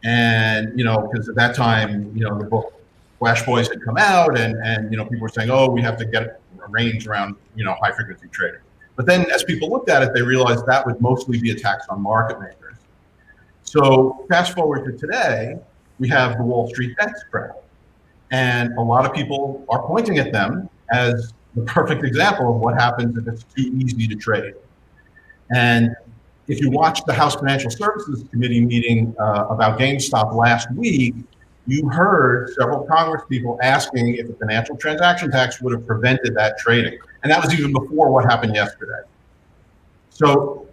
And because at that time, the book Flash Boys had come out, and people were saying, oh, we have to get a range around high frequency trading. But then as people looked at it, they realized that would mostly be a tax on market makers. So fast forward to today, we have the Wall Street bet spread. And a lot of people are pointing at them as the perfect example of what happens if it's too easy to trade. And if you watched the House Financial Services Committee meeting about GameStop last week, you heard several Congress people asking if a financial transaction tax would have prevented that trading. And that was even before what happened yesterday. So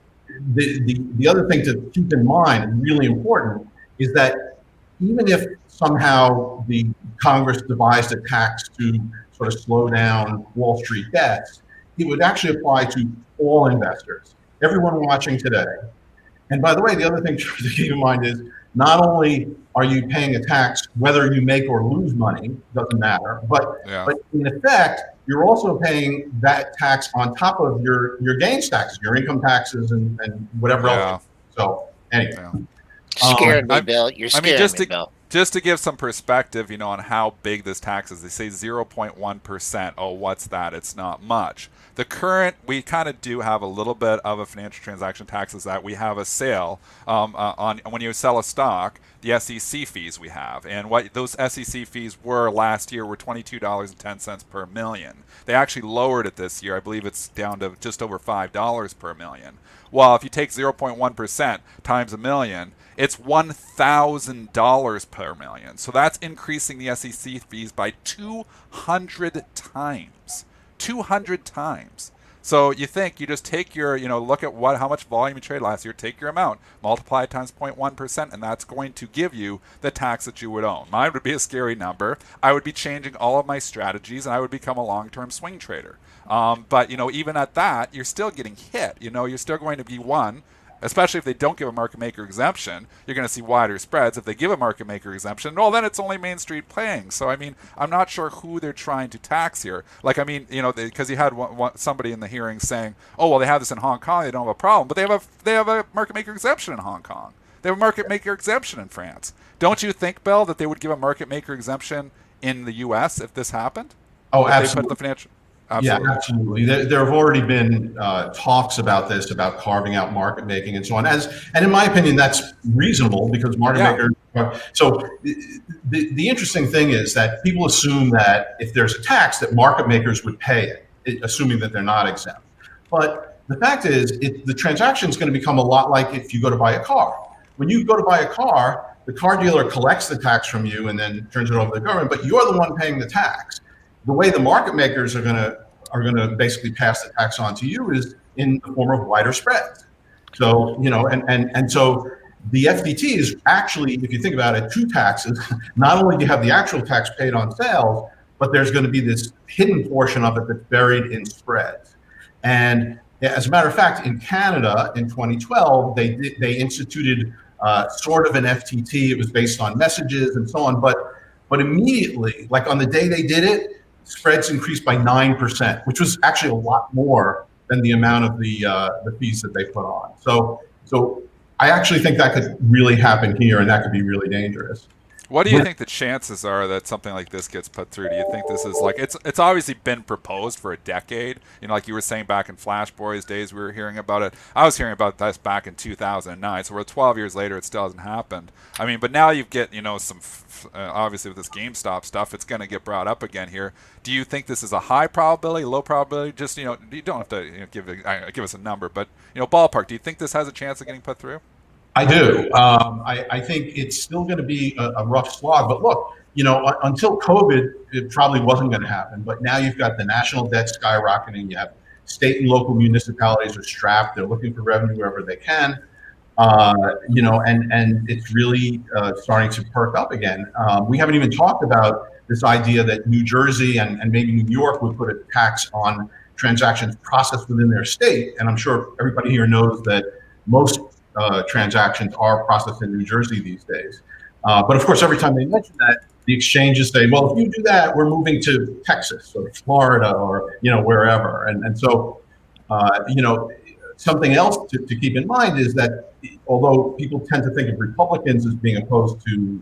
the other thing to keep in mind, really important, is that even if somehow the Congress devised a tax to sort of slow down Wall Street bets, it would actually apply to all investors, everyone watching today. And by the way, the other thing to keep in mind is not only are you paying a tax whether you make or lose money, doesn't matter, but in effect, you're also paying that tax on top of your gains taxes, your income taxes, and whatever else. So anyway. Scared me, Bill. You're scaring me, Bill. Just to give some perspective, on how big this tax is, they say 0.1%. Oh, what's that? It's not much. The current, we kind of do have a little bit of a financial transaction tax, is that we have a sale on when you sell a stock, the SEC fees we have. And what those SEC fees were last year were $22.10 per million. They actually lowered it this year. I believe it's down to just over $5 per million. Well, if you take 0.1% times a million, it's $1,000 per million. So that's increasing the SEC fees by 200 times. 200 times. So you think you just take your, look at how much volume you traded last year, take your amount, multiply it times 0.1%, and that's going to give you the tax that you would own. Mine would be a scary number. I would be changing all of my strategies, and I would become a long-term swing trader. But, even at that, you're still getting hit. You're still going to be especially if they don't give a market maker exemption, you're going to see wider spreads. If they give a market maker exemption, then it's only Main Street playing. So, I'm not sure who they're trying to tax here. Because you had somebody in the hearing saying, oh, well, they have this in Hong Kong, they don't have a problem. But they have a market maker exemption in Hong Kong. They have a market maker exemption in France. Don't you think, Bill, that they would give a market maker exemption in the U.S. if this happened? Oh, if absolutely. They put the financial... Absolutely. Yeah, absolutely. There have already been talks about this, about carving out market making and so on. And in my opinion, that's reasonable because market makers. So the interesting thing is that people assume that if there's a tax, that market makers would pay it, assuming that they're not exempt. But the fact is, the transaction is going to become a lot like if you go to buy a car. When you go to buy a car, the car dealer collects the tax from you and then turns it over to the government, but you're the one paying the tax. The way the market makers are going to basically pass the tax on to you is in the form of wider spreads. So, and so the FTT is actually, if you think about it, two taxes. Not only do you have the actual tax paid on sales, but there's going to be this hidden portion of it that's buried in spreads. And as a matter of fact, in Canada in 2012, they instituted sort of an FTT. It was based on messages and so on, but immediately, like on the day they did it, spreads increased by 9%, which was actually a lot more than the amount of the fees that they put on. So I actually think that could really happen here, and that could be really dangerous. What do you think the chances are that something like this gets put through? Do you think this is it's obviously been proposed for a decade? Like you were saying back in Flash Boys days, we were hearing about it. I was hearing about this back in 2009. So we're 12 years later, it still hasn't happened. But now you get, some, obviously with this GameStop stuff, it's going to get brought up again here. Do you think this is a high probability, low probability? Just, you don't have to give us a number, but, ballpark, do you think this has a chance of getting put through? I do. I think it's still going to be a rough slog. But look, until COVID, it probably wasn't going to happen. But now you've got the national debt skyrocketing. You have state and local municipalities are strapped. They're looking for revenue wherever they can. And it's really starting to perk up again. We haven't even talked about this idea that New Jersey and maybe New York would put a tax on transactions processed within their state. And I'm sure everybody here knows that most transactions are processed in New Jersey these days. But of course, every time they mention that, the exchanges say, well, if you do that, we're moving to Texas or Florida or, wherever. And so, something else to keep in mind is that although people tend to think of Republicans as being opposed to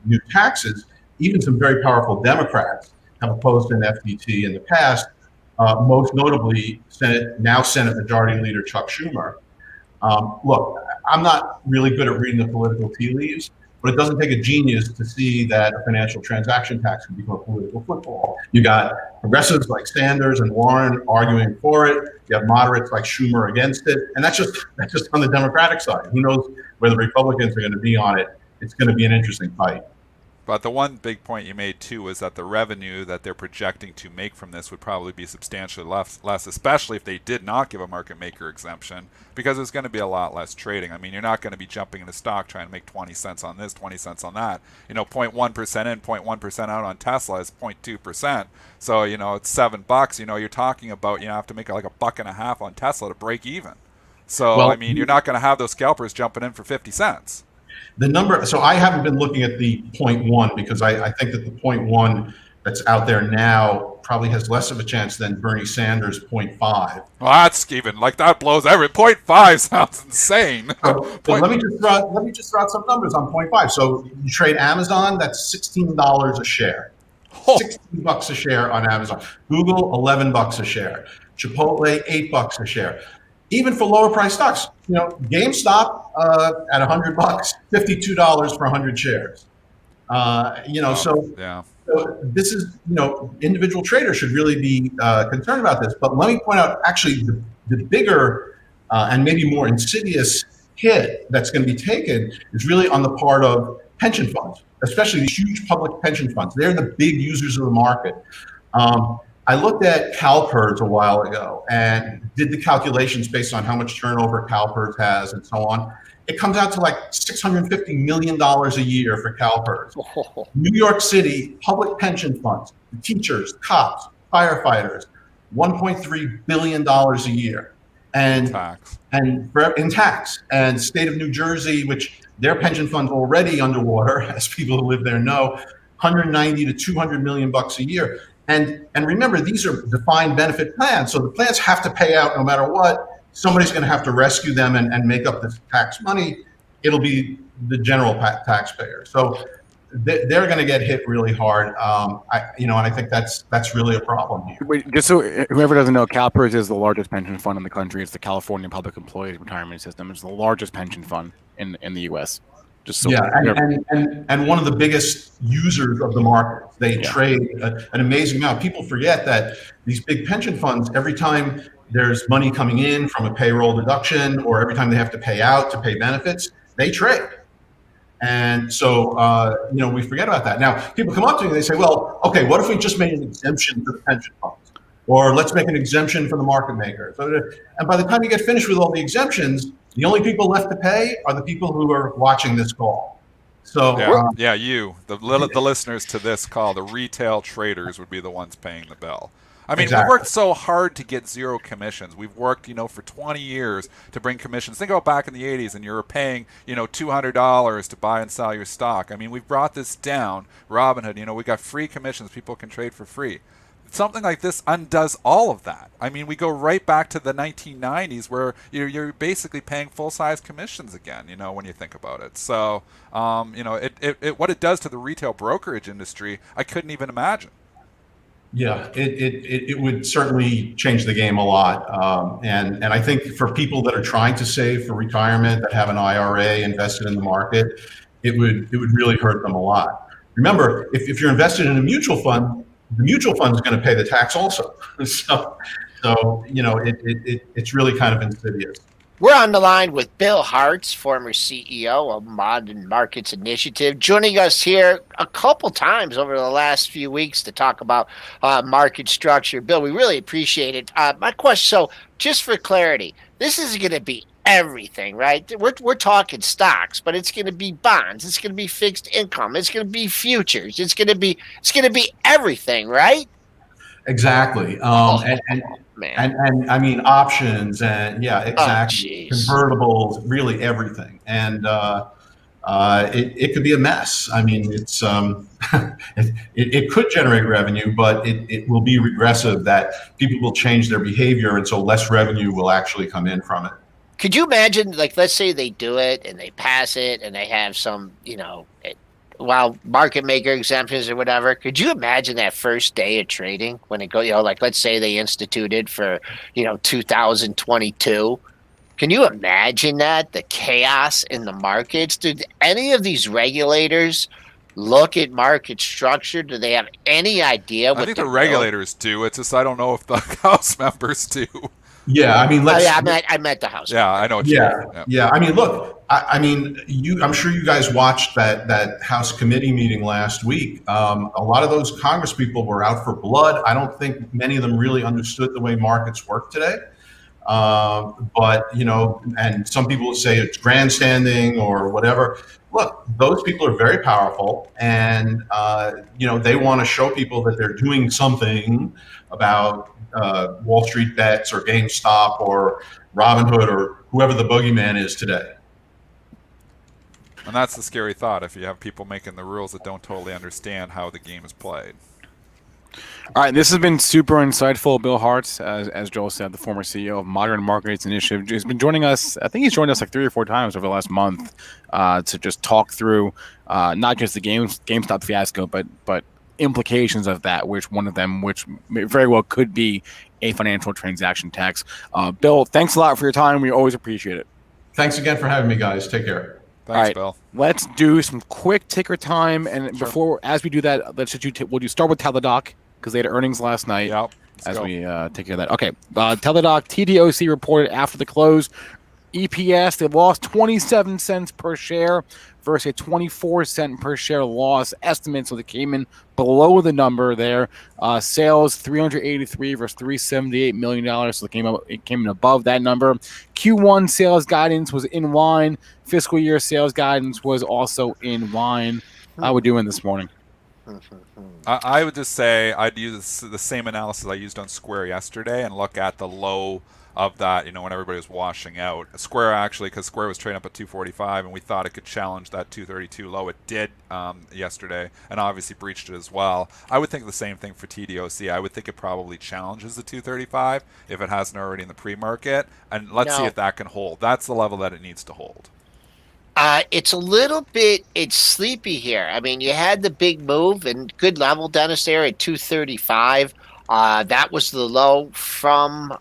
new taxes, even some very powerful Democrats have opposed an FTT in the past, most notably Senate Majority Leader Chuck Schumer. Look, I'm not really good at reading the political tea leaves, but it doesn't take a genius to see that a financial transaction tax can become a political football. You got progressives like Sanders and Warren arguing for it. You have moderates like Schumer against it, and that's just on the Democratic side. Who knows where the Republicans are going to be on it? It's going to be an interesting fight. But the one big point you made too was that the revenue that they're projecting to make from this would probably be substantially less, especially if they did not give a market maker exemption, because there's going to be a lot less trading. I mean, you're not going to be jumping into stock trying to make 20 cents on this, 20 cents on that. 0.1% in, 0.1% out on Tesla is 0.2%. So, it's $7. You're talking about, you have to make like $1.50 on Tesla to break even. So, Well, I mean, you're not going to have those scalpers jumping in for 50 cents. The number, so I haven't been looking at the 0.1 because I think that the 0.1 that's out there now probably has less of a chance than Bernie Sanders' 0.5. Well, that's even that blows every 0.5 sounds insane. So let me just throw out some numbers on 0.5. So you trade Amazon, that's $16 a share. $16 a share on Amazon. Google, $11 a share. Chipotle, $8 a share. Even for lower price stocks, GameStop at $100, $52 for 100 shares. So this is, individual traders should really be concerned about this. But let me point out, actually, the bigger and maybe more insidious hit that's going to be taken is really on the part of pension funds, especially these huge public pension funds. They're the big users of the market. I looked at CalPERS a while ago and did the calculations based on how much turnover CalPERS has and so on. It comes out to like $650 million a year for CalPERS. New York City public pension funds, teachers, cops, firefighters, $1.3 billion a year. And in tax. And state of New Jersey, which their pension funds already underwater, as people who live there know, 190 to 200 million bucks a year. And remember, these are defined benefit plans. So the plans have to pay out no matter what. Somebody's going to have to rescue them and make up this tax money. It'll be the general taxpayer. So they're going to get hit really hard. And I think that's really a problem here. Wait, just so whoever doesn't know, CalPERS is the largest pension fund in the country. It's the California Public Employees Retirement System. It's the largest pension fund in the U.S. And one of the biggest users of the market. They trade an amazing amount. People forget that these big pension funds, every time there's money coming in from a payroll deduction or every time they have to pay out to pay benefits, they trade. And so, we forget about that. Now, people come up to me and they say, well, okay, what if we just made an exemption for the pension funds? Or let's make an exemption for the market makers. And by the time you get finished with all the exemptions, the only people left to pay are the people who are watching this call. So the listeners to this call, the retail traders would be the ones paying the bill. I mean, exactly. We worked so hard to get zero commissions. We've worked, for 20 years to bring commissions. Think about back in the 80s and you were paying, $200 to buy and sell your stock. I mean, we've brought this down. Robinhood, we got free commissions. People can trade for free. Something like this undoes all of that. I mean, we go right back to the 1990s where you're basically paying full-size commissions again, when you think about it. So, what it does to the retail brokerage industry, I couldn't even imagine. Yeah, it would certainly change the game a lot. And I think for people that are trying to save for retirement, that have an IRA invested in the market, it would really hurt them a lot. Remember, if you're invested in a mutual fund, the mutual fund is going to pay the tax also. So it's really kind of insidious. We're on the line with Bill Harts, former CEO of Modern Markets Initiative, joining us here a couple times over the last few weeks to talk about market structure. Bill, we really appreciate it. My question, so just for clarity, this is going to be everything, right? We're talking stocks, but it's going to be bonds, it's going to be fixed income, it's going to be futures, it's going to be everything, right? Exactly. And I mean options and exactly. Convertibles, really everything. And it could be a mess. I mean, it's it could generate revenue, but it will be regressive that people will change their behavior, and so less revenue will actually come in from it. Could you imagine, let's say they do it and they pass it and they have some, market maker exemptions or whatever. Could you imagine that first day of trading when it goes, let's say they instituted for, 2022? Can you imagine that? The chaos in the markets? Did any of these regulators look at market structure? Do they have any idea what I think the regulators do. It's just I don't know if the House members do. Yeah, I mean, I meant the House. Yeah, I know what you mean. Yeah, I mean, look, I mean, I'm sure you guys watched that House committee meeting last week. A lot of those Congress people were out for blood. I don't think many of them really understood the way markets work today. But, and some people would say it's grandstanding or whatever. Look, those people are very powerful, and, they want to show people that they're doing something about Wall Street bets or GameStop or Robinhood or whoever the boogeyman is today. And that's the scary thought if you have people making the rules that don't totally understand how the game is played. All right, this has been super insightful. Bill Harts, as Joel said, the former CEO of Modern Markets Initiative, has been joining us. I think he's joined us like 3 or 4 times over the last month to just talk through not just the GameStop fiasco, but implications of that, which very well could be a financial transaction tax. Bill, thanks a lot for your time. We always appreciate it. Thanks again for having me, guys. Take care. Thanks, all right, Bill. Let's do some quick ticker time, and Sure. as we do that, we'll start with TDOC because they had earnings last night. Yep. We take care of that. Okay, TDOC TDOC reported after the close. EPS, they lost 27 cents per share versus a 24-cent per share loss estimate, so they came in below the number there. Sales $383 versus $378 million, so it came in above that number. Q1 sales guidance was in line. Fiscal year sales guidance was also in line. How we doing this morning? I would just say I'd use the same analysis I used on Square yesterday and look at the low of that, when everybody was washing out. Square actually, because Square was trading up at 245 and we thought it could challenge that 232 low. It did yesterday and obviously breached it as well. I would think the same thing for TDOC. I would think it probably challenges the 235 if it hasn't already in the pre-market. And let's see if that can hold. That's the level that it needs to hold. It's a little bit, it's sleepy here. I mean, you had the big move and good level, Dennis, there at 235. That was the low from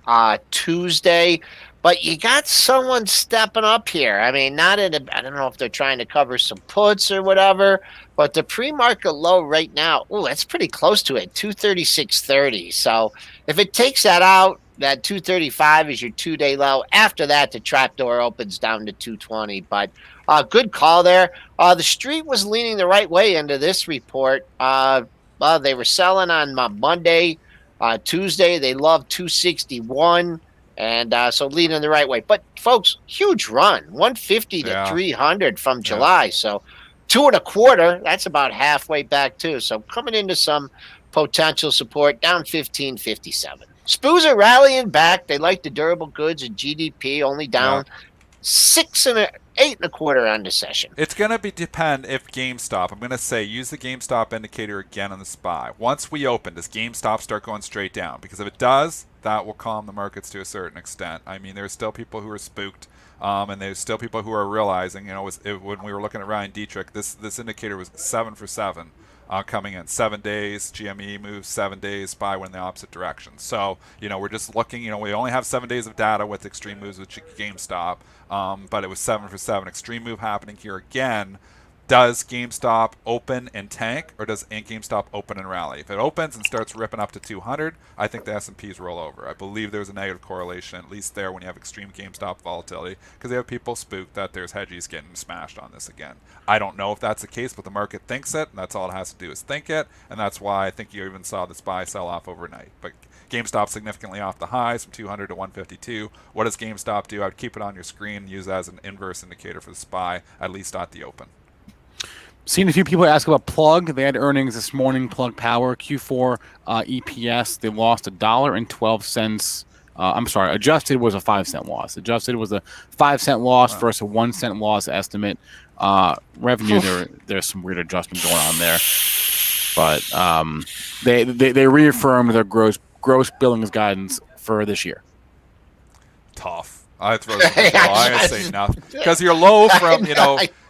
Tuesday. But you got someone stepping up here. I mean, I don't know if they're trying to cover some puts or whatever, but the pre-market low right now, that's pretty close to it, 236.30. So if it takes that out, that 235 is your 2-day low. After that, the trapdoor opens down to 220. But good call there. The street was leaning the right way into this report. They were selling on Monday. Tuesday, they loved 261. And so leading the right way. But, folks, huge run, 150 to 300 from July. So 2.25, that's about halfway back, too. So coming into some potential support, down 15.57. SPOOs are rallying back. They like the durable goods and GDP, only down 8.25 on the session. It's going to depend if GameStop, I'm going to say use the GameStop indicator again on the SPY. Once we open, does GameStop start going straight down? Because if it does, that will calm the markets to a certain extent. I mean, there's still people who are spooked, and there's still people who are realizing, when we were looking at Ryan Dietrich, this indicator was 7 for 7. Coming in 7 days, GME moves 7 days, SPY went in the opposite direction. So, we're just looking, we only have 7 days of data with extreme moves with GameStop, but it was 7 for 7. Extreme move happening here again. Does GameStop open and tank, or does GameStop open and rally? If it opens and starts ripping up to 200, I think the S&Ps roll over. I believe there's a negative correlation, at least there, when you have extreme GameStop volatility, because they have people spooked that there's hedgies getting smashed on this again. I don't know if that's the case, but the market thinks it, and that's all it has to do is think it, and that's why I think you even saw the SPY sell off overnight. But GameStop significantly off the highs from 200 to 152. What does GameStop do? I would keep it on your screen and use it as an inverse indicator for the SPY, at least at the open. Seen a few people ask about Plug. They had earnings this morning. Plug Power Q4 EPS. They lost $1.12. I'm sorry. Adjusted was a 5-cent loss. Adjusted was a 5-cent loss versus a 1-cent loss estimate. Revenue there's some weird adjustment going on there, but they reaffirmed their gross billings guidance for this year. Tough. I throw something I gotta say nothing because you're low from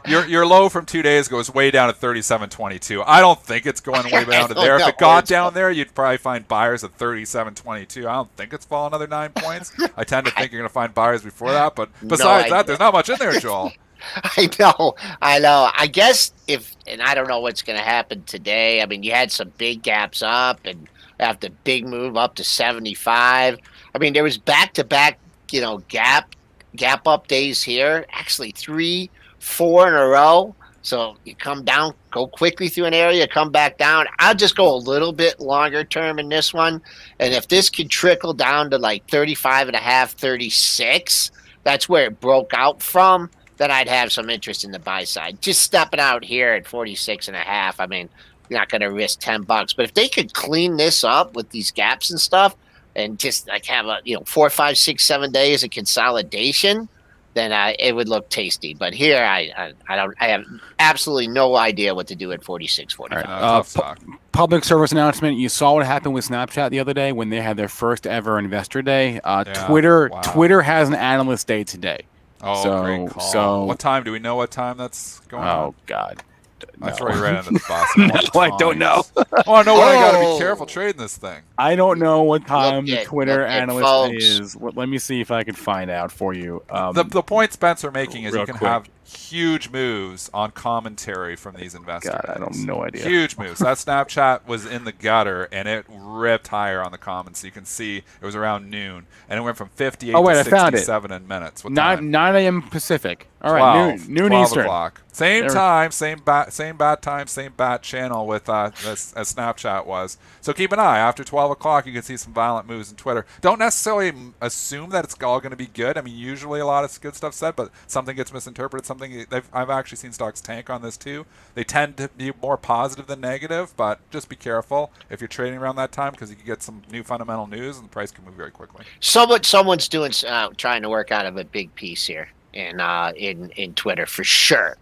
Your low from 2 days ago is way down at 37.22. I don't think it's going way down to there. If it got down there, you'd probably find buyers at 37.22. I don't think it's fallen another 9 points. I tend to think you're going to find buyers before that, but besides that, there's not much in there, Joel. I know. I guess and I don't know what's going to happen today. I mean, you had some big gaps up and after big move up to 75. I mean, there was back-to-back, gap gap up days here, actually 3, 4 in a row. So you come down, go quickly through an area, come back down. I'll just go a little bit longer term in this one. And if this could trickle down to like 35.5, 36, that's where it broke out from, then I'd have some interest in the buy side. Just stepping out here at 46.5. I mean, you're not going to risk $10. But if they could clean this up with these gaps and stuff and just like have a, 4, 5, 6, 7 days of consolidation, then it would look tasty. But here, I have absolutely no idea what to do at 46, 45. Tough stock. Public service announcement. You saw what happened with Snapchat the other day when they had their first ever investor day. Twitter has an analyst day today. Oh, great call. So what time? Do we know what time that's going on? Oh, God. I throw you right into the bus. No, I don't know. Oh, I know why I got to be careful trading this thing. I don't know what time the Twitter analyst day folks. is. Let me see if I can find out for you. The point Spencer making is you can quick. have huge moves on commentary from these investors. God, I don't have no idea. Huge moves. That Snapchat was in the gutter, and it ripped higher on the comments. So you can see it was around noon, and it went from 58 to 67 in minutes. What time? 9 a.m. Pacific. All right, noon 12 Eastern. o'clock. Same time, same bat time, same bat channel with as Snapchat was. So keep an eye. After 12 o'clock, you can see some violent moves in Twitter. Don't necessarily assume that it's all going to be good. I mean, usually a lot of good stuff said, but something gets misinterpreted. I've actually seen stocks tank on this too. They tend to be more positive than negative, but just be careful if you're trading around that time because you can get some new fundamental news and the price can move very quickly. Someone's doing trying to work out of a big piece here in Twitter for sure.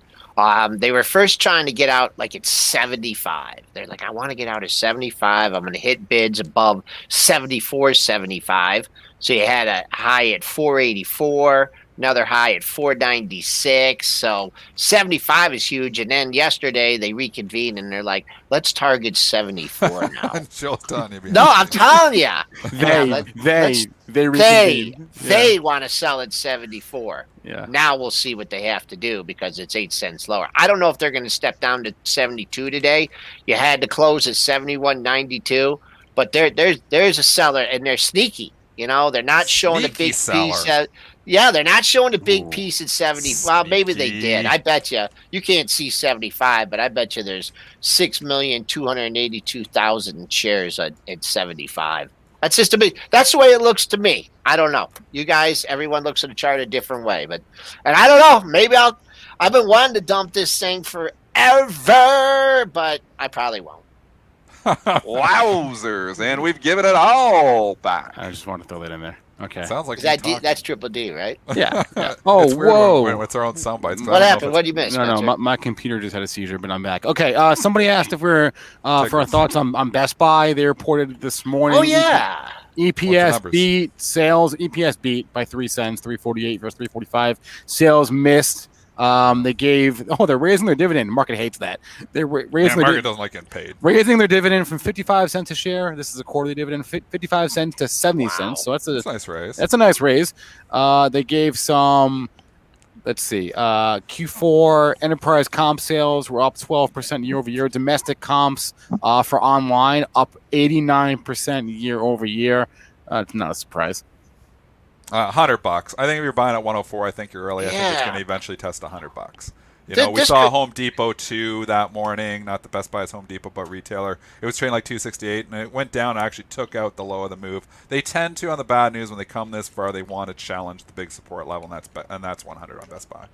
They were first trying to get out like at 75. They're like, I want to get out at 75. I'm going to hit bids above 74.75. So you had a high at 484, another high at 496. So 75 is huge. And then yesterday they reconvened and they're like, let's target 74 now. No, I'm telling you. They want to sell at 74. Yeah. Now we'll see what they have to do because it's 8 cents lower. I don't know if they're going to step down to 72 today. You had to close at 71.92, but there's a seller and they're sneaky. They're not showing a big piece. They're not showing a big piece at 70. Well, maybe they did. I bet you can't see 75, but I bet you there's 6,282,000 shares at 75. That's just that's the way it looks to me. I don't know. You guys, everyone looks at the chart a different way, and I don't know. Maybe I've been wanting to dump this thing forever, but I probably won't. Wowzers, and we've given it all back. I just want to throw that in there. Okay. Sounds like that's triple D, right? Yeah. Oh, it's weird whoa. when it's our own soundbites. What happened? What did you miss? No, my computer just had a seizure, but I'm back. Okay. Somebody asked if we're for our thoughts on Best Buy. They reported this morning. Oh yeah. EPS beat, sales EPS beat by 3 cents, 348 versus 345. Sales missed. They they're raising their dividend. The market hates that. They're raising the market doesn't like getting paid. Raising their dividend from 55 cents a share. This is a quarterly dividend, 55 cents to 70 cents. So that's a nice raise. That's a nice raise. They gave some. Let's see. Q4 enterprise comp sales were up 12% year over year. Domestic comps for online up 89% year over year. It's not a surprise. $100. I think if you're buying at 104, I think you're early. I think it's going to eventually test $100. We saw Home Depot 2 that morning, not the Best Buy's Home Depot, but retailer. It was trading like 268, and it went down and actually took out the low of the move. They tend to, on the bad news, when they come this far, they want to challenge the big support level, and that's 100 on Best Buy.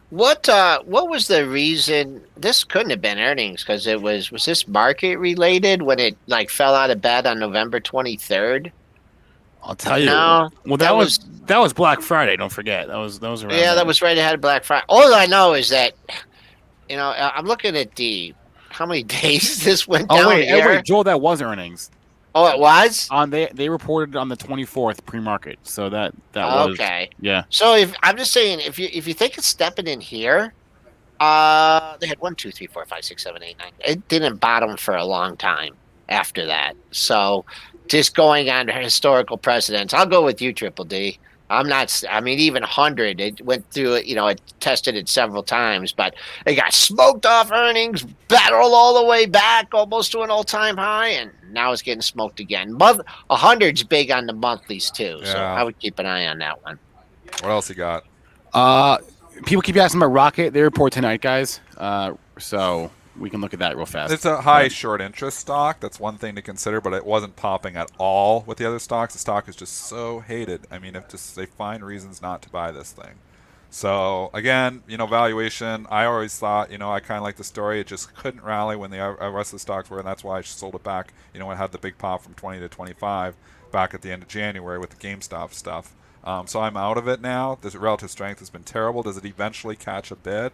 What was the reason? This couldn't have been earnings because was this market related when it fell out of bed on November 23rd? I'll tell you. No, well, that was Black Friday. Don't forget that was around. Yeah, that was right ahead of Black Friday. All I know is that I'm looking at how many days this went down. Wait, Joel, that was earnings. Oh, it was. They reported on the 24th pre-market, so that was okay. Yeah. So I'm just saying, if you think it's stepping in here, they had 1, 2, 3, 4, 5, 6, 7, 8, 9. It didn't bottom for a long time after that. So. Just going on historical precedents, I'll go with you, Triple D. Even 100, it went through it, it tested it several times, but it got smoked off earnings, battled all the way back almost to an all-time high, and now it's getting smoked again. 100's big on the monthlies, too, so I would keep an eye on that one. What else you got? People keep asking about Rocket. They report tonight, guys. So we can look at that real fast. It's a high short interest stock. That's one thing to consider, but it wasn't popping at all with the other stocks. The stock is just so hated. I mean, they find reasons not to buy this thing. So again, valuation. I always thought, I kind of like the story. It just couldn't rally when the rest of the stocks were, and that's why I sold it back. When it had the big pop from 20 to 25 back at the end of January with the GameStop stuff. So I'm out of it now. The relative strength has been terrible. Does it eventually catch a bid?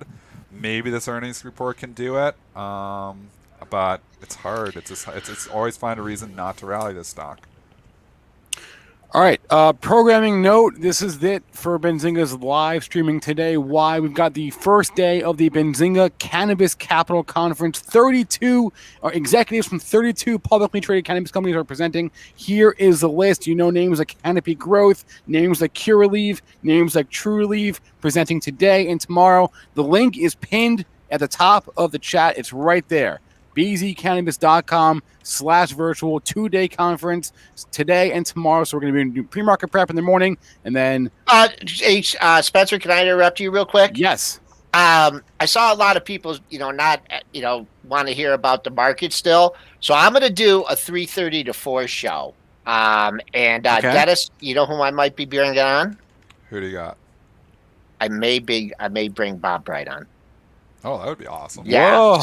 Maybe this earnings report can do it, but it's hard. It's always find a reason not to rally this stock. All right. Programming note. This is it for Benzinga's live streaming today. Why? We've got the first day of the Benzinga Cannabis Capital Conference. 32 executives from 32 publicly traded cannabis companies are presenting. Here is the list. Names like Canopy Growth, names like Curaleaf, names like Trulieve presenting today and tomorrow. The link is pinned at the top of the chat. It's right there. bzcannabis.com/virtual 2-day conference today and tomorrow. So we're going to be doing pre-market prep in the morning, and then Spencer, can I interrupt you real quick? Yes. I saw a lot of people, not want to hear about the market still. So I'm going to do a 3:30 to 4 show. Okay. Dennis, you know whom I might be bringing on? Who do you got? I may bring Bob Bright on. Oh, that would be awesome. Yeah. Whoa.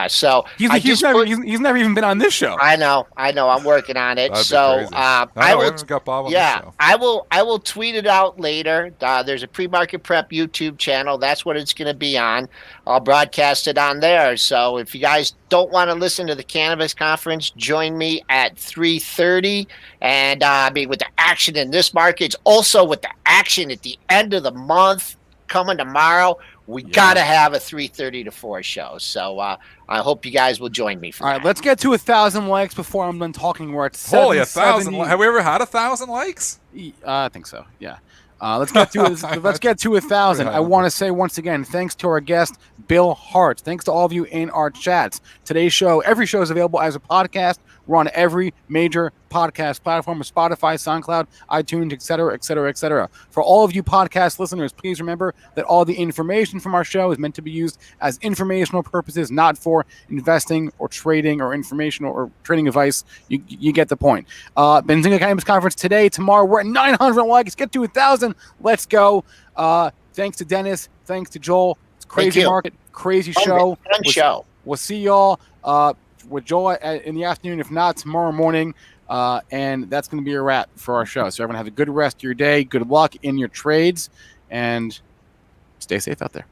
So he's never even been on this show. I know. I'm working on it. That'd So be crazy. I haven't got Bob on the show. I will tweet it out later. There's a pre-market prep YouTube channel. That's what it's going to be on. I'll broadcast it on there. So if you guys don't want to listen to the cannabis conference, join me at 3:30. And with the action in this market, it's also with the action at the end of the month coming tomorrow. We got to have a 3:30 to 4 show. So I hope you guys will join me for that. All right, let's get to 1,000 likes before I'm done talking. We're at Holy 1,000! Have we ever had 1,000 likes? I think so. Yeah. Let's get to 1,000. I want to say once again, thanks to our guest Bill Harts. Thanks to all of you in our chats. Today's show, every show is available as a podcast. We're on every major podcast platform: Spotify, SoundCloud, iTunes, etc., etc., etc. For all of you podcast listeners, please remember that all the information from our show is meant to be used as informational purposes, not for investing or trading or informational or trading advice. You get the point. Benzinga Cannabis Conference today, tomorrow. We're at 900 likes. Get to 1,000. Let's go. Thanks to Dennis. Thanks to Joel. It's crazy market, crazy show. We'll see y'all with Joel in the afternoon, if not tomorrow morning. And that's going to be a wrap for our show. So everyone have a good rest of your day. Good luck in your trades, and stay safe out there.